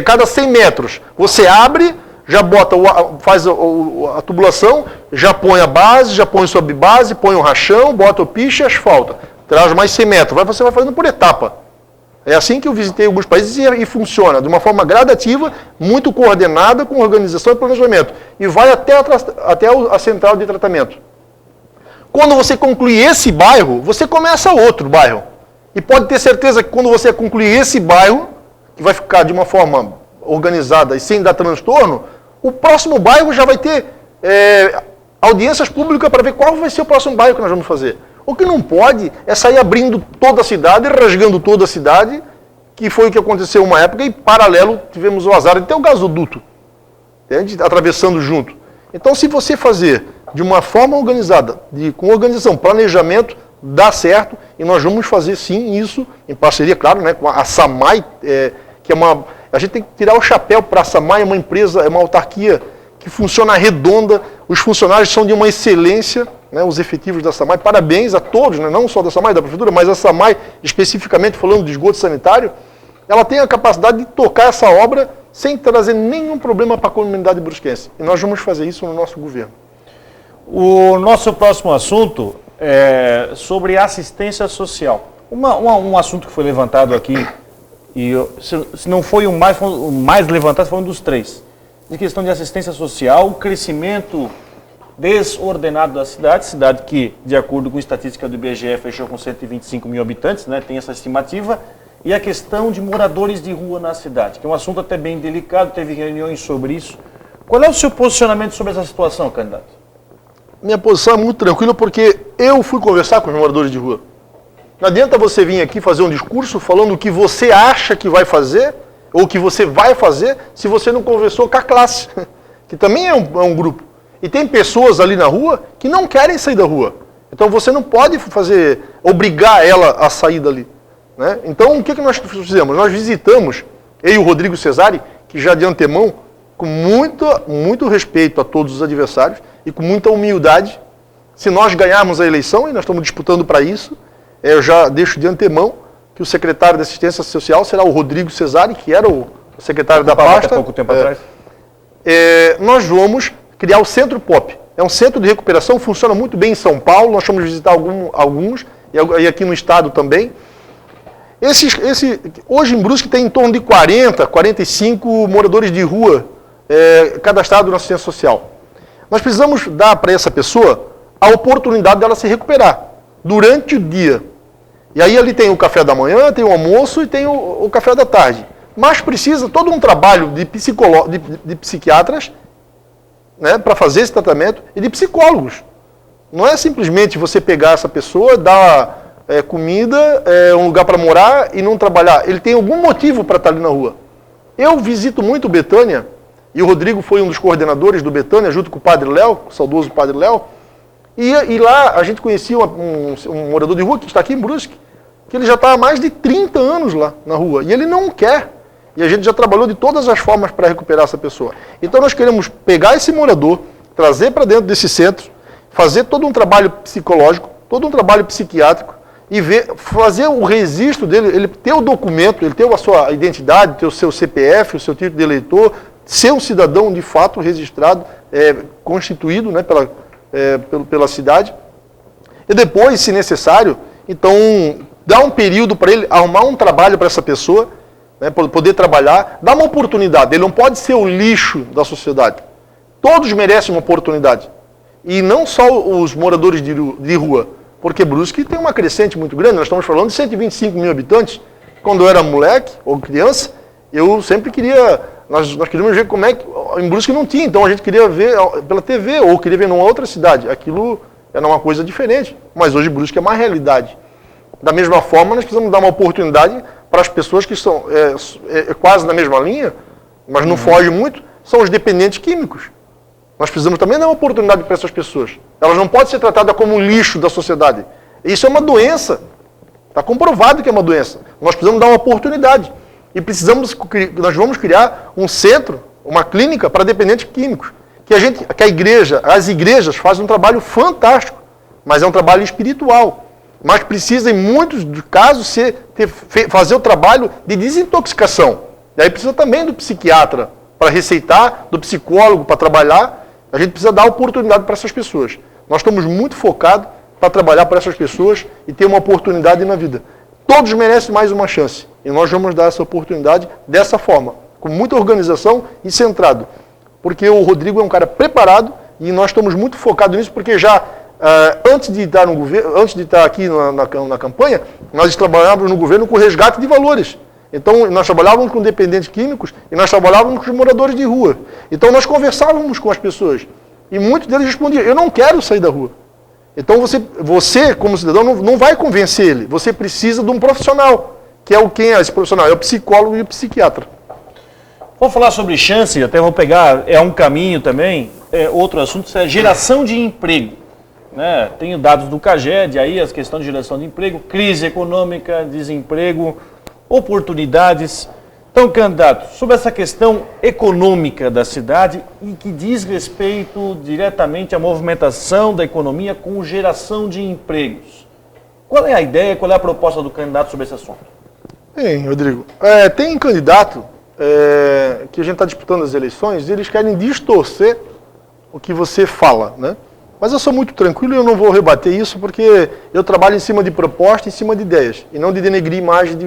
cada 100 metros, você abre, já bota, faz a tubulação, já põe a base, já põe sob base, põe o rachão, bota o piche e asfalta. Traz mais 100 metros, você vai fazendo por etapa. É assim que eu visitei alguns países e funciona, de uma forma gradativa, muito coordenada, com organização e planejamento. E vai até a central de tratamento. Quando você concluir esse bairro, você começa outro bairro. E pode ter certeza que quando você concluir esse bairro, que vai ficar de uma forma organizada e sem dar transtorno, o próximo bairro já vai ter audiências públicas para ver qual vai ser o próximo bairro que nós vamos fazer. O que não pode é sair abrindo toda a cidade, rasgando toda a cidade, que foi o que aconteceu uma época, e paralelo tivemos o azar de ter o gasoduto, entende? Atravessando junto. Então, se você fazer de uma forma organizada, com organização, planejamento, dá certo, e nós vamos fazer sim isso, em parceria, claro, né, com a SAMAI, que é a gente tem que tirar o chapéu para a SAMAI, é uma empresa, é uma autarquia que funciona redonda, os funcionários são de uma excelência, né, os efetivos da SAMAI, parabéns a todos, né, não só da SAMAI, da Prefeitura, mas a SAMAI, especificamente falando de esgoto sanitário, ela tem a capacidade de tocar essa obra sem trazer nenhum problema para a comunidade brusquense. E nós vamos fazer isso no nosso governo. O nosso próximo assunto é sobre assistência social. Um assunto que foi levantado aqui, e se não foi o mais levantado, foi um dos três. De questão de assistência social, o crescimento desordenado da cidade que, de acordo com a estatística do IBGE, fechou com 125 mil habitantes, né, tem essa estimativa, e a questão de moradores de rua na cidade, que é um assunto até bem delicado, teve reuniões sobre isso. Qual é o seu posicionamento sobre essa situação, candidato? Minha posição é muito tranquila, porque eu fui conversar com os moradores de rua. Não adianta você vir aqui fazer um discurso falando o que você acha que vai fazer, ou que você vai fazer, se você não conversou com a classe, que também é um grupo. E tem pessoas ali na rua que não querem sair da rua. Então você não pode obrigar ela a sair dali. Né? Então o que nós fizemos? Nós visitamos, eu e o Rodrigo Cesari, que já de antemão, com muito respeito a todos os adversários e com muita humildade, se nós ganharmos a eleição, e nós estamos disputando para isso, eu já deixo de antemão que o secretário de Assistência Social será o Rodrigo Cesari, que era o secretário da pasta. Há pouco tempo atrás. Nós vamos criar o Centro Pop. É um centro de recuperação, funciona muito bem em São Paulo, nós vamos visitar alguns, e aqui no estado também. Hoje em Brusque tem em torno de 45 moradores de rua cadastrados na assistência social. Nós precisamos dar para essa pessoa a oportunidade dela se recuperar durante o dia. E aí ali tem o café da manhã, tem o almoço e tem o café da tarde. Mas precisa todo um trabalho de psiquiatras, né, para fazer esse tratamento, e de psicólogos. Não é simplesmente você pegar essa pessoa, dar comida, um lugar para morar e não trabalhar. Ele tem algum motivo para estar ali na rua. Eu visito muito Betânia, e o Rodrigo foi um dos coordenadores do Betânia, junto com o Padre Léo, o saudoso Padre Léo, e lá a gente conhecia um morador de rua que está aqui em Brusque, que ele já está há mais de 30 anos lá na rua, e ele não quer. E a gente já trabalhou de todas as formas para recuperar essa pessoa. Então nós queremos pegar esse morador, trazer para dentro desse centro, fazer todo um trabalho psicológico, todo um trabalho psiquiátrico, e fazer o registro dele, ele ter o documento, ele ter a sua identidade, ter o seu CPF, o seu título de eleitor, ser um cidadão de fato registrado, constituído, né, pela cidade. E depois, se necessário, então, dar um período para ele, arrumar um trabalho para essa pessoa, né, para poder trabalhar, dar uma oportunidade. Ele não pode ser o lixo da sociedade. Todos merecem uma oportunidade. E não só os moradores de rua, porque Brusque tem uma crescente muito grande. Nós estamos falando de 125 mil habitantes. Quando eu era moleque ou criança, eu sempre queria Nós queríamos ver como é que... Em Brusque não tinha, então a gente queria ver pela TV, ou queria ver numa outra cidade. Aquilo era uma coisa diferente, mas hoje Brusque é uma realidade. Da mesma forma, nós precisamos dar uma oportunidade para as pessoas que são quase na mesma linha, mas não foge muito, são os dependentes químicos. Nós precisamos também dar uma oportunidade para essas pessoas. Elas não podem ser tratadas como lixo da sociedade. Isso é uma doença. Está comprovado que é uma doença. Nós precisamos dar uma oportunidade. E nós vamos criar um centro, uma clínica para dependentes químicos. As igrejas fazem um trabalho fantástico, mas é um trabalho espiritual. Mas precisa, em muitos casos, fazer o trabalho de desintoxicação. E aí precisa também do psiquiatra para receitar, do psicólogo para trabalhar. A gente precisa dar oportunidade para essas pessoas. Nós estamos muito focados para trabalhar para essas pessoas e ter uma oportunidade na vida. Todos merecem mais uma chance. E nós vamos dar essa oportunidade dessa forma, com muita organização e centrado. Porque o Rodrigo é um cara preparado e nós estamos muito focados nisso, porque já antes de estar no governo, antes de estar aqui na campanha, nós trabalhávamos no governo com resgate de valores. Então, nós trabalhávamos com dependentes químicos e nós trabalhávamos com os moradores de rua. Então, nós conversávamos com as pessoas. E muitos deles respondiam, eu não quero sair da rua. Então, você como cidadão, não vai convencer ele. Você precisa de um profissional. Que é quem é esse profissional? É o psicólogo e o psiquiatra. Vamos falar sobre chance, até vou pegar, um caminho também. Outro assunto é geração de emprego. Né? Tenho dados do CAGED, aí as questões de geração de emprego, crise econômica, desemprego, oportunidades. Então, candidato, sobre essa questão econômica da cidade e que diz respeito diretamente à movimentação da economia com geração de empregos. Qual é a ideia, qual é a proposta do candidato sobre esse assunto? Bem, Rodrigo, tem candidato que a gente está disputando as eleições e eles querem distorcer o que você fala, né? Mas eu sou muito tranquilo e eu não vou rebater isso porque eu trabalho em cima de proposta, em cima de ideias, e não de denegrir imagem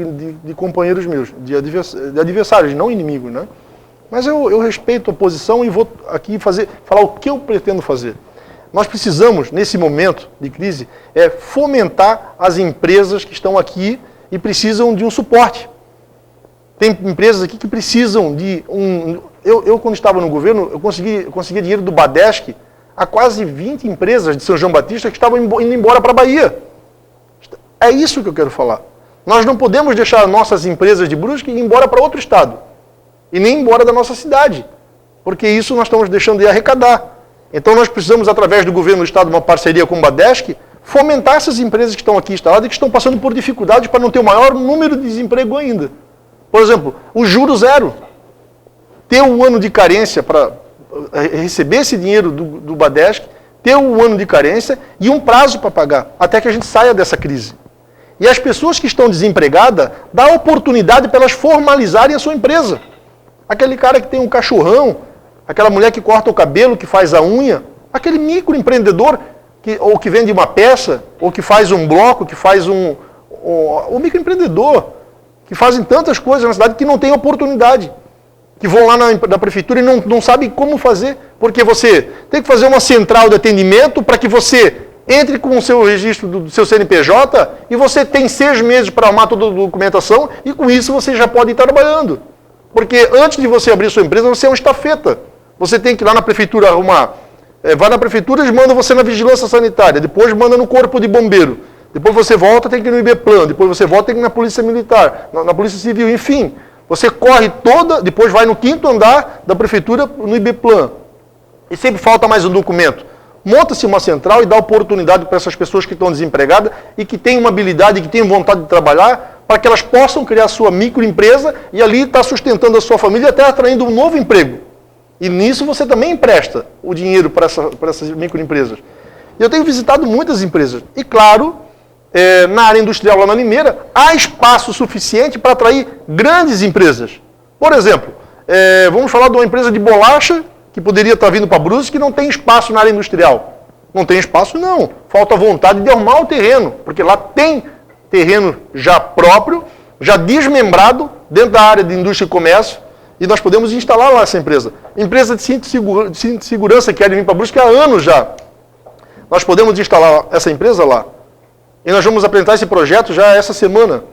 de companheiros meus, de adversários, não inimigos, né? Mas eu respeito a posição e vou aqui falar o que eu pretendo fazer. Nós precisamos, nesse momento de crise, fomentar as empresas que estão aqui e precisam de um suporte. Tem empresas aqui que precisam de Eu quando estava no governo, eu conseguia dinheiro do Badesc a quase 20 empresas de São João Batista que estavam indo embora para a Bahia. É isso que eu quero falar. Nós não podemos deixar nossas empresas de Brusque ir embora para outro estado. E nem embora da nossa cidade. Porque isso nós estamos deixando de arrecadar. Então nós precisamos, através do governo do estado, uma parceria com o Badesc, fomentar essas empresas que estão aqui instaladas e que estão passando por dificuldades para não ter o maior número de desemprego ainda. Por exemplo, o juro zero. Ter um ano de carência para receber esse dinheiro do Badesc, ter um ano de carência e um prazo para pagar, até que a gente saia dessa crise. E as pessoas que estão desempregadas, dá oportunidade para elas formalizarem a sua empresa. Aquele cara que tem um cachorrão, aquela mulher que corta o cabelo, que faz a unha, aquele microempreendedor ou que vende uma peça, ou que faz um bloco, que faz o microempreendedor, que fazem tantas coisas na cidade que não tem oportunidade. Que vão lá na prefeitura e não sabem como fazer, porque você tem que fazer uma central de atendimento para que você entre com o seu registro do seu CNPJ e você tem 6 meses para arrumar toda a documentação e com isso você já pode ir trabalhando. Porque antes de você abrir sua empresa, você é um estafeta. Você tem que ir lá na prefeitura arrumar. Vai na prefeitura, eles mandam você na vigilância sanitária, depois manda no corpo de bombeiro. Depois você volta, tem que ir no IBPlan, depois você volta, tem que ir na polícia militar, na polícia civil, enfim. Você corre depois vai no 5º andar da prefeitura no IBPlan. E sempre falta mais um documento. Monta-se uma central e dá oportunidade para essas pessoas que estão desempregadas e que têm uma habilidade, que têm vontade de trabalhar, para que elas possam criar sua microempresa e ali estar sustentando a sua família e até atraindo um novo emprego. E nisso você também empresta o dinheiro para essas microempresas. E eu tenho visitado muitas empresas. E claro, na área industrial lá na Limeira, há espaço suficiente para atrair grandes empresas. Por exemplo, vamos falar de uma empresa de bolacha que poderia estar vindo para Brusque que não tem espaço na área industrial. Não tem espaço não, falta vontade de arrumar o terreno, porque lá tem terreno já próprio, já desmembrado dentro da área de indústria e comércio, e nós podemos instalar lá essa empresa. Empresa de cinto de segurança que quer vir para Brusque há anos já. Nós podemos instalar essa empresa lá. E nós vamos apresentar esse projeto já essa semana.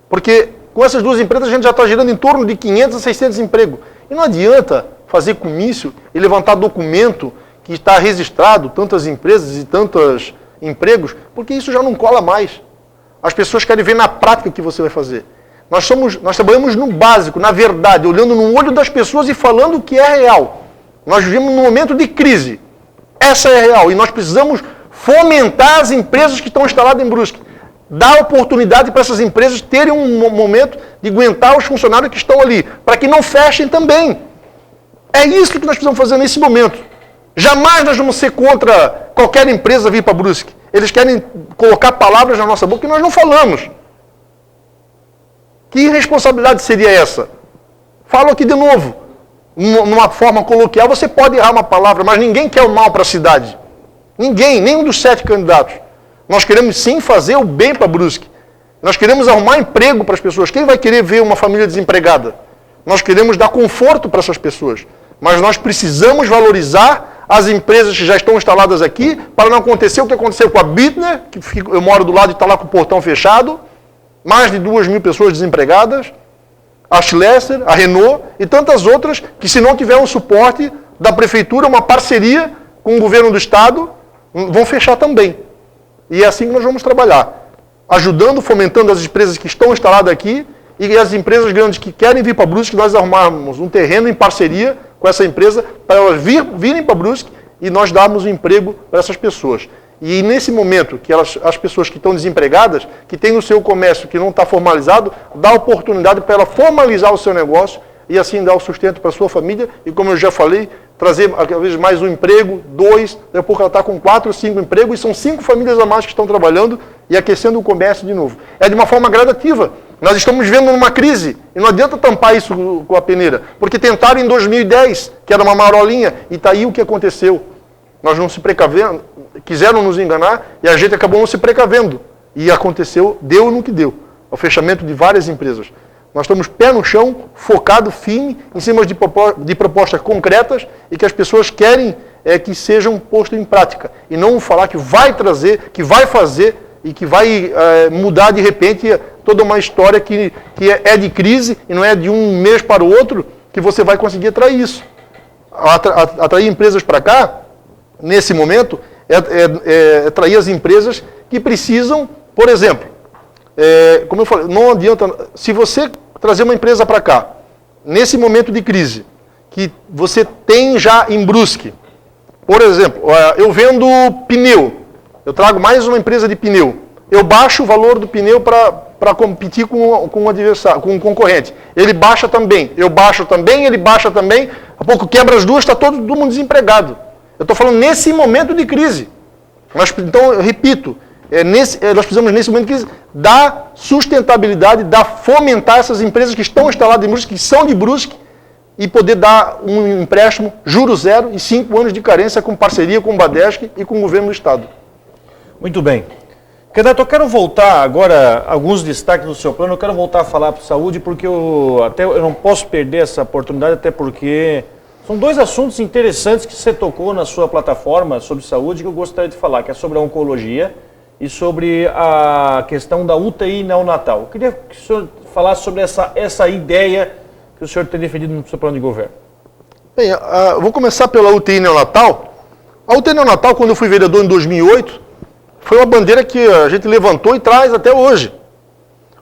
Porque com essas duas empresas a gente já está gerando em torno de 500 a 600 empregos. E não adianta fazer comício e levantar documento que está registrado, tantas empresas e tantos empregos, porque isso já não cola mais. As pessoas querem ver na prática o que você vai fazer. Nós trabalhamos no básico, na verdade, olhando no olho das pessoas e falando o que é real. Nós vivemos num momento de crise. Essa é real. E nós precisamos fomentar as empresas que estão instaladas em Brusque. Dar oportunidade para essas empresas terem um momento de aguentar os funcionários que estão ali, para que não fechem também. É isso que nós precisamos fazer nesse momento. Jamais nós vamos ser contra qualquer empresa vir para Brusque. Eles querem colocar palavras na nossa boca que nós não falamos. Que irresponsabilidade seria essa? Falo aqui de novo. Numa forma coloquial, você pode errar uma palavra, mas ninguém quer o mal para a cidade. Ninguém, nenhum dos 7 candidatos. Nós queremos sim fazer o bem para Brusque. Nós queremos arrumar emprego para as pessoas. Quem vai querer ver uma família desempregada? Nós queremos dar conforto para essas pessoas. Mas nós precisamos valorizar as empresas que já estão instaladas aqui, para não acontecer o que aconteceu com a Bittner, que eu moro do lado e está lá com o portão fechado, mais de 2.000 pessoas desempregadas, a Schlesser, a Renault e tantas outras que, se não tiver um suporte da prefeitura, uma parceria com o governo do estado, vão fechar também. E é assim que nós vamos trabalhar, ajudando, fomentando as empresas que estão instaladas aqui e as empresas grandes que querem vir para Brusque, nós arrumarmos um terreno em parceria com essa empresa para elas virem para Brusque e nós darmos um emprego para essas pessoas. E nesse momento, que as pessoas que estão desempregadas, que têm o seu comércio que não está formalizado, dá oportunidade para ela formalizar o seu negócio e assim dar o sustento para a sua família e, como eu já falei, trazer, às vezes, mais um emprego, 2, daqui a pouco ela está com 4 ou 5 empregos e são 5 famílias a mais que estão trabalhando e aquecendo o comércio de novo. É de uma forma gradativa. Nós estamos vivendo numa crise e não adianta tampar isso com a peneira, porque tentaram em 2010, que era uma marolinha, e está aí o que aconteceu. Nós não se precavendo, quiseram nos enganar e a gente acabou não se precavendo. E aconteceu, deu no que deu, o fechamento de várias empresas. Nós estamos pé no chão, focado, firme, em cima de propostas concretas e que as pessoas querem que sejam postas em prática. E não falar que vai trazer, que vai fazer e que vai mudar de repente toda uma história que é de crise e não é de um mês para o outro que você vai conseguir atrair isso. Atrair empresas para cá, nesse momento, atrair as empresas que precisam, por exemplo, como eu falei, não adianta, se você trazer uma empresa para cá, nesse momento de crise, que você tem já em Brusque, por exemplo, eu vendo pneu, eu trago mais uma empresa de pneu, eu baixo o valor do pneu para competir com um adversário, com um concorrente. Ele baixa também, eu baixo também, ele baixa também, a pouco quebra as duas, está todo mundo desempregado. Eu estou falando nesse momento de crise. Então, eu repito, nós precisamos, nesse momento de crise, dar sustentabilidade, fomentar essas empresas que estão instaladas em Brusque, que são de Brusque, e poder dar um empréstimo, juros zero e 5 anos de carência com parceria com o Badesc e com o governo do Estado. Muito bem. Candidato, eu quero voltar agora, alguns destaques do seu plano, eu quero voltar a falar para a saúde, porque eu não posso perder essa oportunidade, até porque são 2 assuntos interessantes que você tocou na sua plataforma sobre saúde que eu gostaria de falar, que é sobre a oncologia e sobre a questão da UTI neonatal. Eu queria que o senhor falasse sobre essa ideia que o senhor tem defendido no seu plano de governo. Bem, eu vou começar pela UTI neonatal. A UTI neonatal, quando eu fui vereador em 2008, foi uma bandeira que a gente levantou e traz até hoje.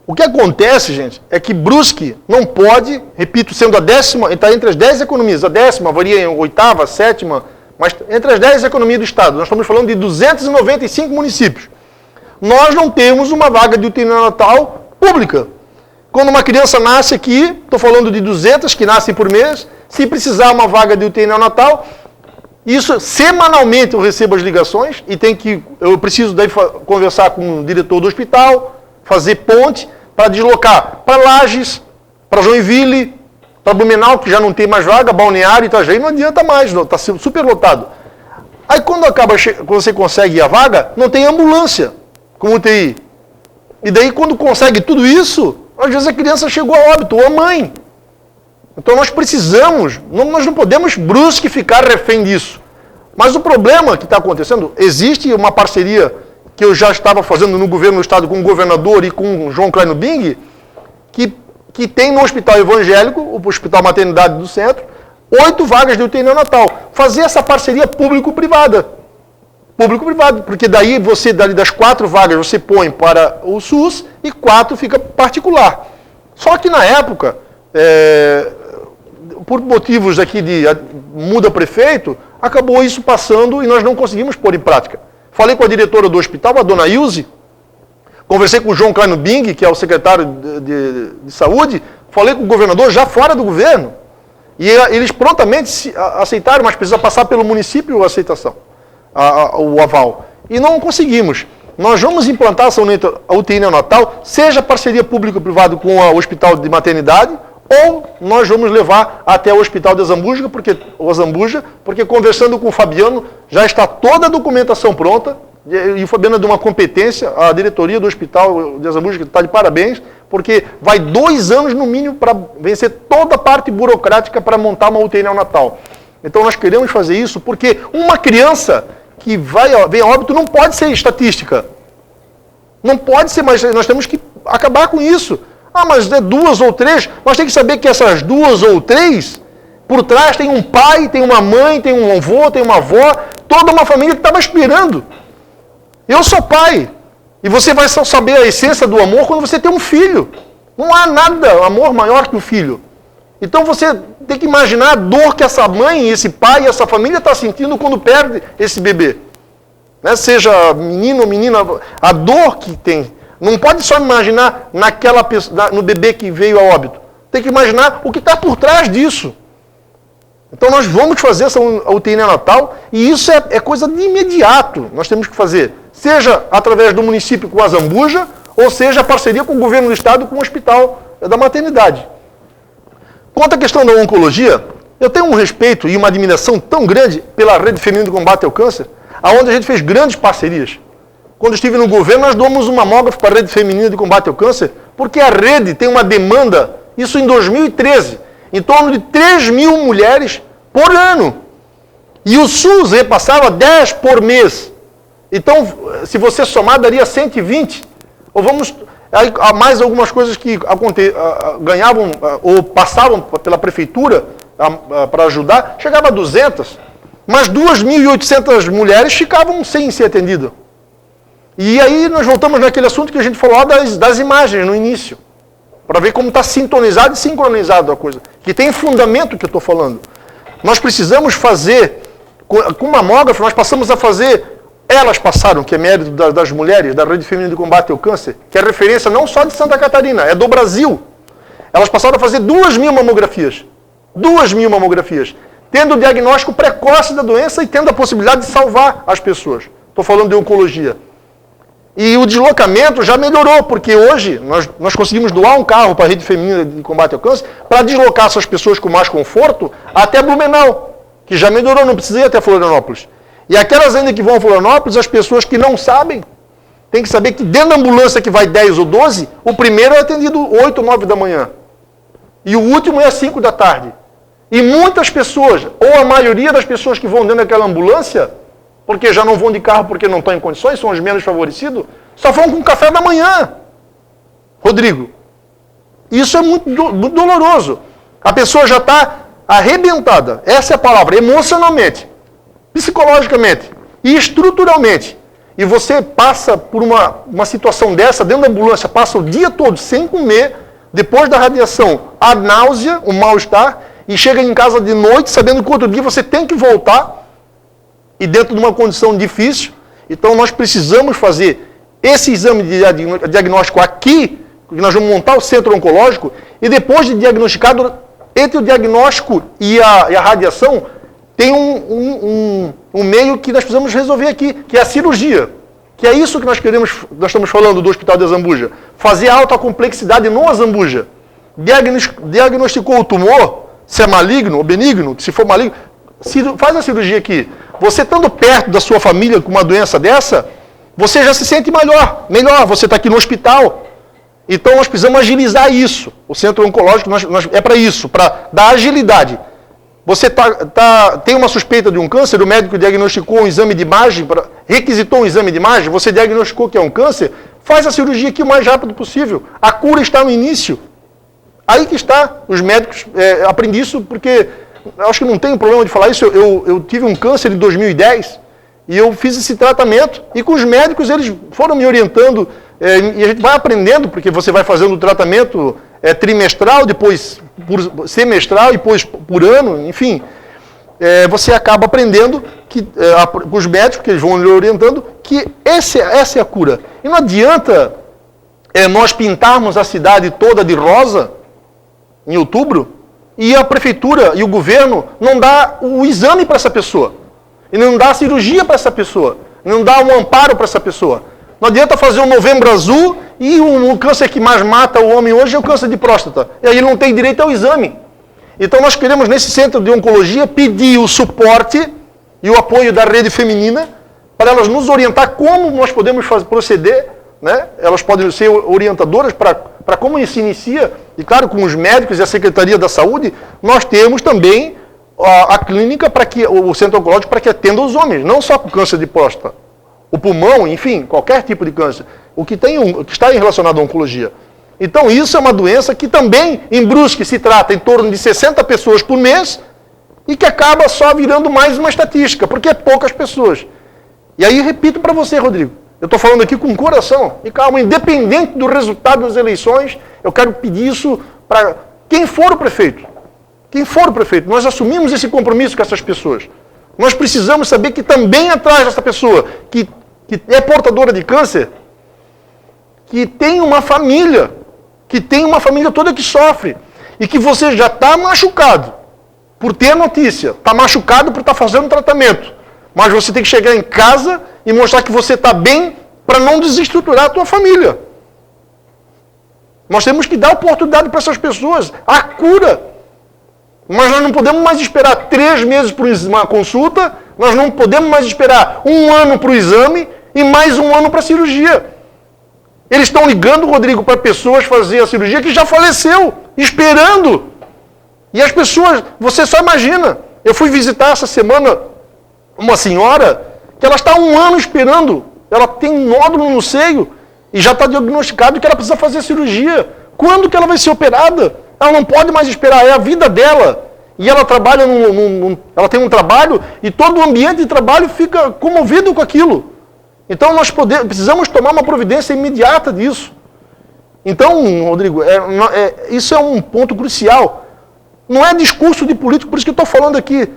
O que acontece, gente, é que Brusque não pode, repito, sendo a 10ª, está entre as 10 economias, a 10ª varia em 8ª, 7ª, mas entre as 10 economias do Estado, nós estamos falando de 295 municípios. Nós não temos uma vaga de UTI neonatal pública. Quando uma criança nasce aqui, estou falando de 200 que nascem por mês, se precisar uma vaga de UTI neonatal, isso semanalmente eu recebo as ligações e eu preciso daí conversar com o diretor do hospital, fazer ponte para deslocar para Lages, para Joinville, para Blumenau, que já não tem mais vaga, Balneário, Itajaí, não adianta mais, está super lotado. Aí quando você consegue a vaga, não tem ambulância com UTI. E daí quando consegue tudo isso, às vezes a criança chegou a óbito, ou a mãe. Então nós precisamos, nós não podemos Brusque ficar refém disso. Mas o problema que está acontecendo, existe uma parceria que eu já estava fazendo no governo do Estado com o governador e com o João Kleino Bing, que que tem no hospital evangélico, o Hospital Maternidade do Centro, 8 vagas de UTI neonatal. Fazer essa parceria público-privada. Público-privado, porque daí você, das 4 vagas, você põe para o SUS e 4 fica particular. Só que na época, por motivos aqui de muda prefeito, acabou isso passando e nós não conseguimos pôr em prática. Falei com a diretora do hospital, a dona Ilse, conversei com o João Kleino Bing, que é o secretário de saúde, falei com o governador já fora do governo, e eles prontamente aceitaram, mas precisa passar pelo município a aceitação, o aval. E não conseguimos. Nós vamos implantar a UTI neonatal, seja parceria público-privado com o Hospital de Maternidade, ou nós vamos levar até o Hospital de Azambuja, porque conversando com o Fabiano, já está toda a documentação pronta, e o Fabiano é de uma competência, a diretoria do Hospital de Azambuja está de parabéns, porque vai 2 anos no mínimo para vencer toda a parte burocrática para montar uma UTI neonatal. Então nós queremos fazer isso porque uma criança que vem a óbito não pode ser estatística. Não pode ser, mas nós temos que acabar com isso. Mas é 2 ou 3, nós temos que saber que essas 2 ou 3, por trás tem um pai, tem uma mãe, tem um avô, tem uma avó, toda uma família que estava esperando. Eu sou pai, e você vai só saber a essência do amor quando você tem um filho. Não há nada amor maior que o filho. Então você tem que imaginar a dor que essa mãe, esse pai, essa família está sentindo quando perde esse bebê. Né? Seja menino ou menina, a dor que tem. Não pode só imaginar no bebê que veio a óbito. Tem que imaginar o que está por trás disso. Então nós vamos fazer essa UTI neonatal e isso é coisa de imediato. Nós temos que fazer, seja através do município com a Azambuja, ou seja a parceria com o governo do estado com o Hospital da Maternidade. Quanto à questão da oncologia, eu tenho um respeito e uma admiração tão grande pela Rede Feminina de Combate ao Câncer, aonde a gente fez grandes parcerias. Quando estive no governo, nós doamos um mamógrafo para a Rede Feminina de Combate ao Câncer, porque a rede tem uma demanda, isso em 2013, em torno de 3 mil mulheres por ano. E o SUS repassava 10 por mês. Então, se você somar, daria 120. Ou há mais algumas coisas que ganhavam ou passavam pela prefeitura para ajudar, chegava a 200. Mas 2.800 mulheres ficavam sem ser atendidas. E aí nós voltamos naquele assunto que a gente falou das imagens no início. Para ver como está sintonizado e sincronizado a coisa. Que tem fundamento que eu estou falando. Nós precisamos fazer, com mamógrafo, nós passamos a fazer, elas passaram, que é mérito das mulheres, da Rede Feminina de Combate ao Câncer, que é referência não só de Santa Catarina, é do Brasil. Elas passaram a fazer 2.000 mamografias. 2.000 mamografias. Tendo o diagnóstico precoce da doença e tendo a possibilidade de salvar as pessoas. Estou falando de oncologia. E o deslocamento já melhorou, porque hoje nós conseguimos doar um carro para a Rede Feminina de Combate ao Câncer para deslocar essas pessoas com mais conforto até Blumenau, que já melhorou, não precisa ir até Florianópolis. E aquelas ainda que vão a Florianópolis, as pessoas que não sabem, tem que saber que dentro da ambulância que vai 10 ou 12, o primeiro é atendido 8 ou 9 da manhã. E o último é às 5 da tarde. E muitas pessoas, ou a maioria das pessoas que vão dentro daquela ambulância, porque já não vão de carro porque não estão em condições, são os menos favorecidos, só vão com café da manhã. Rodrigo, isso é muito doloroso. A pessoa já está arrebentada, essa é a palavra, emocionalmente, psicologicamente e estruturalmente. E você passa por uma situação dessa, dentro da ambulância, passa o dia todo sem comer, depois da radiação, a náusea, o mal-estar, e chega em casa de noite sabendo que outro dia você tem que voltar, e dentro de uma condição difícil. Então nós precisamos fazer esse exame de diagnóstico aqui, que nós vamos montar o centro oncológico, e depois de diagnosticado, entre o diagnóstico e a radiação, tem um meio que nós precisamos resolver aqui, que é a cirurgia. Que é isso que nós estamos falando do Hospital de Azambuja. Fazer alta complexidade no Azambuja. Diagnosticou o tumor, se é maligno ou benigno, se for maligno, faz a cirurgia aqui. Você estando perto da sua família com uma doença dessa, você já se sente melhor, você está aqui no hospital. Então nós precisamos agilizar isso. O centro oncológico é para isso, para dar agilidade. Você tem uma suspeita de um câncer, o médico diagnosticou um exame de imagem, requisitou um exame de imagem, você diagnosticou que é um câncer, faz a cirurgia aqui o mais rápido possível. A cura está no início. Aí que está, os médicos, aprendi isso porque, acho que não tem problema de falar isso, eu tive um câncer em 2010 e eu fiz esse tratamento e com os médicos eles foram me orientando e a gente vai aprendendo, porque você vai fazendo o tratamento trimestral, depois semestral, depois por ano, enfim. Você acaba aprendendo que os médicos, que eles vão lhe orientando, que essa é a cura. E não adianta nós pintarmos a cidade toda de rosa em outubro e a prefeitura e o governo não dá o exame para essa pessoa, e não dá a cirurgia para essa pessoa, e não dá um amparo para essa pessoa. Não adianta fazer um Novembro Azul e o câncer que mais mata o homem hoje é o câncer de próstata. E aí ele não tem direito ao exame. Então nós queremos, nesse centro de oncologia, pedir o suporte e o apoio da rede feminina para elas nos orientar como nós podemos proceder, né? Elas podem ser orientadoras para como se inicia. E claro, com os médicos e a Secretaria da Saúde, nós temos também a clínica, o centro oncológico, para que atenda os homens, não só com câncer de próstata, o pulmão, enfim, qualquer tipo de câncer, o que está relacionado à oncologia. Então isso é uma doença que também em Brusque se trata em torno de 60 pessoas por mês e que acaba só virando mais uma estatística, porque é poucas pessoas. E aí repito para você, Rodrigo, eu estou falando aqui com o coração, e calma, independente do resultado das eleições, eu quero pedir isso para quem for o prefeito. Quem for o prefeito, nós assumimos esse compromisso com essas pessoas. Nós precisamos saber que também atrás dessa pessoa que é portadora de câncer, que tem uma família toda que sofre, e que você já está machucado por ter notícia, está machucado por estar fazendo tratamento, mas você tem que chegar em casa e mostrar que você está bem para não desestruturar a tua família. Nós temos que dar oportunidade para essas pessoas, a cura. Mas nós não podemos mais esperar 3 meses para uma consulta, nós não podemos mais esperar 1 ano para o exame e mais 1 ano para a cirurgia. Eles estão ligando, Rodrigo, para pessoas fazer a cirurgia que já faleceu, esperando. E as pessoas, você só imagina. Eu fui visitar essa semana uma senhora que ela está 1 ano esperando. Ela tem um nódulo no seio e já está diagnosticado que ela precisa fazer cirurgia. Quando que ela vai ser operada? Ela não pode mais esperar, é a vida dela. E ela trabalha ela tem um trabalho e todo o ambiente de trabalho fica comovido com aquilo. Então nós precisamos tomar uma providência imediata disso. Então, Rodrigo, isso é um ponto crucial. Não é discurso de político, por isso que eu estou falando aqui.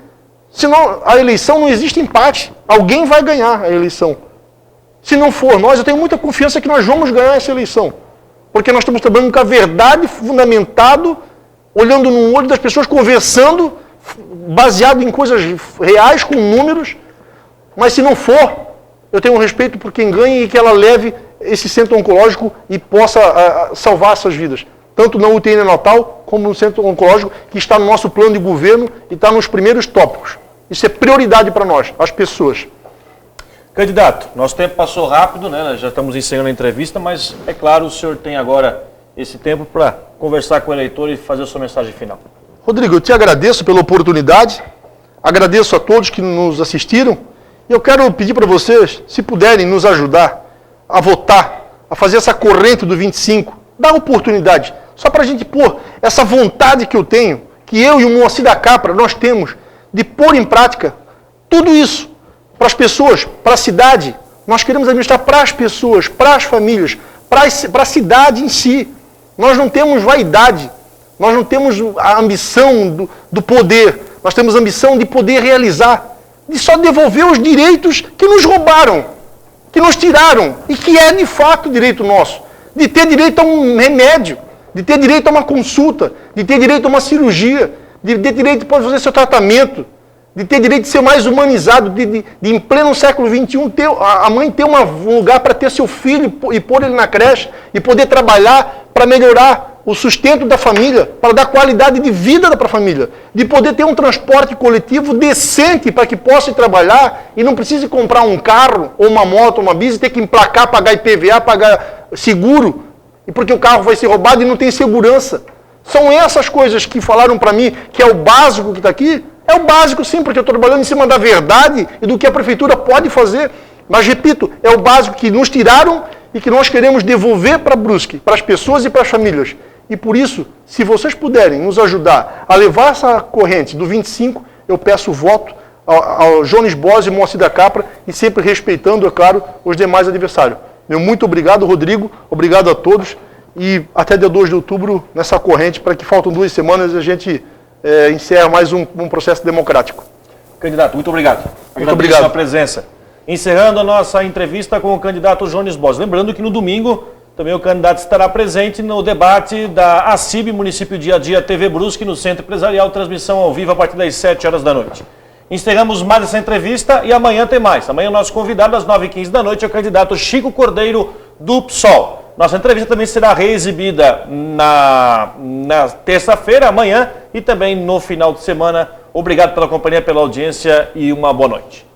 Senão a eleição não existe empate. Alguém vai ganhar a eleição. Se não for nós, eu tenho muita confiança que nós vamos ganhar essa eleição. Porque nós estamos trabalhando com a verdade, fundamentado, olhando no olho das pessoas, conversando, baseado em coisas reais, com números. Mas se não for, eu tenho um respeito por quem ganha e que ela leve esse centro oncológico e possa salvar essas vidas. Tanto na UTI neonatal, como no centro oncológico, que está no nosso plano de governo e está nos primeiros tópicos. Isso é prioridade para nós, as pessoas. Candidato, nosso tempo passou rápido, né? Já estamos encerrando a entrevista, mas é claro, o senhor tem agora esse tempo para conversar com o eleitor e fazer a sua mensagem final. Rodrigo, eu te agradeço pela oportunidade, agradeço a todos que nos assistiram, e eu quero pedir para vocês, se puderem nos ajudar a votar, a fazer essa corrente do 25, dar oportunidade, só para a gente pôr essa vontade que eu tenho, que eu e o Moacir da Capra, nós temos, de pôr em prática tudo isso, para as pessoas, para a cidade. Nós queremos administrar para as pessoas, para as famílias, para a cidade em si. Nós não temos vaidade, nós não temos a ambição do poder, nós temos a ambição de poder realizar, de só devolver os direitos que nos roubaram, que nos tiraram, e que é de fato direito nosso, de ter direito a um remédio, de ter direito a uma consulta, de ter direito a uma cirurgia, de ter direito para fazer seu tratamento, de ter direito de ser mais humanizado, de em pleno século XXI, a mãe ter um lugar para ter seu filho e pôr ele na creche, e poder trabalhar para melhorar o sustento da família, para dar qualidade de vida para a família, de poder ter um transporte coletivo decente para que possa ir trabalhar e não precise comprar um carro, ou uma moto, ou uma bis, e ter que emplacar, pagar IPVA, pagar seguro, e porque o carro vai ser roubado e não tem segurança. São essas coisas que falaram para mim que é o básico que está aqui. É o básico sim, porque eu estou trabalhando em cima da verdade e do que a prefeitura pode fazer. Mas, repito, é o básico que nos tiraram e que nós queremos devolver para Brusque, para as pessoas e para as famílias. E por isso, se vocês puderem nos ajudar a levar essa corrente do 25, eu peço voto ao Jones Bose e Moacir da Capra, e sempre respeitando, é claro, os demais adversários. Meu muito obrigado, Rodrigo, obrigado a todos, e até dia 2 de outubro nessa corrente, para que faltam 2 semanas e a gente encerre mais um processo democrático. Candidato, muito obrigado. Muito obrigado pela presença. Encerrando a nossa entrevista com o candidato Jones Bose. Lembrando que no domingo também o candidato estará presente no debate da ACIB, Município Dia a Dia TV Brusque, no Centro Empresarial, transmissão ao vivo a partir das 7 horas da noite. Encerramos mais essa entrevista e amanhã tem mais. Amanhã o nosso convidado, às 9h15 da noite, é o candidato Chico Cordeiro, do PSOL. Nossa entrevista também será reexibida na terça-feira, amanhã, e também no final de semana. Obrigado pela companhia, pela audiência e uma boa noite.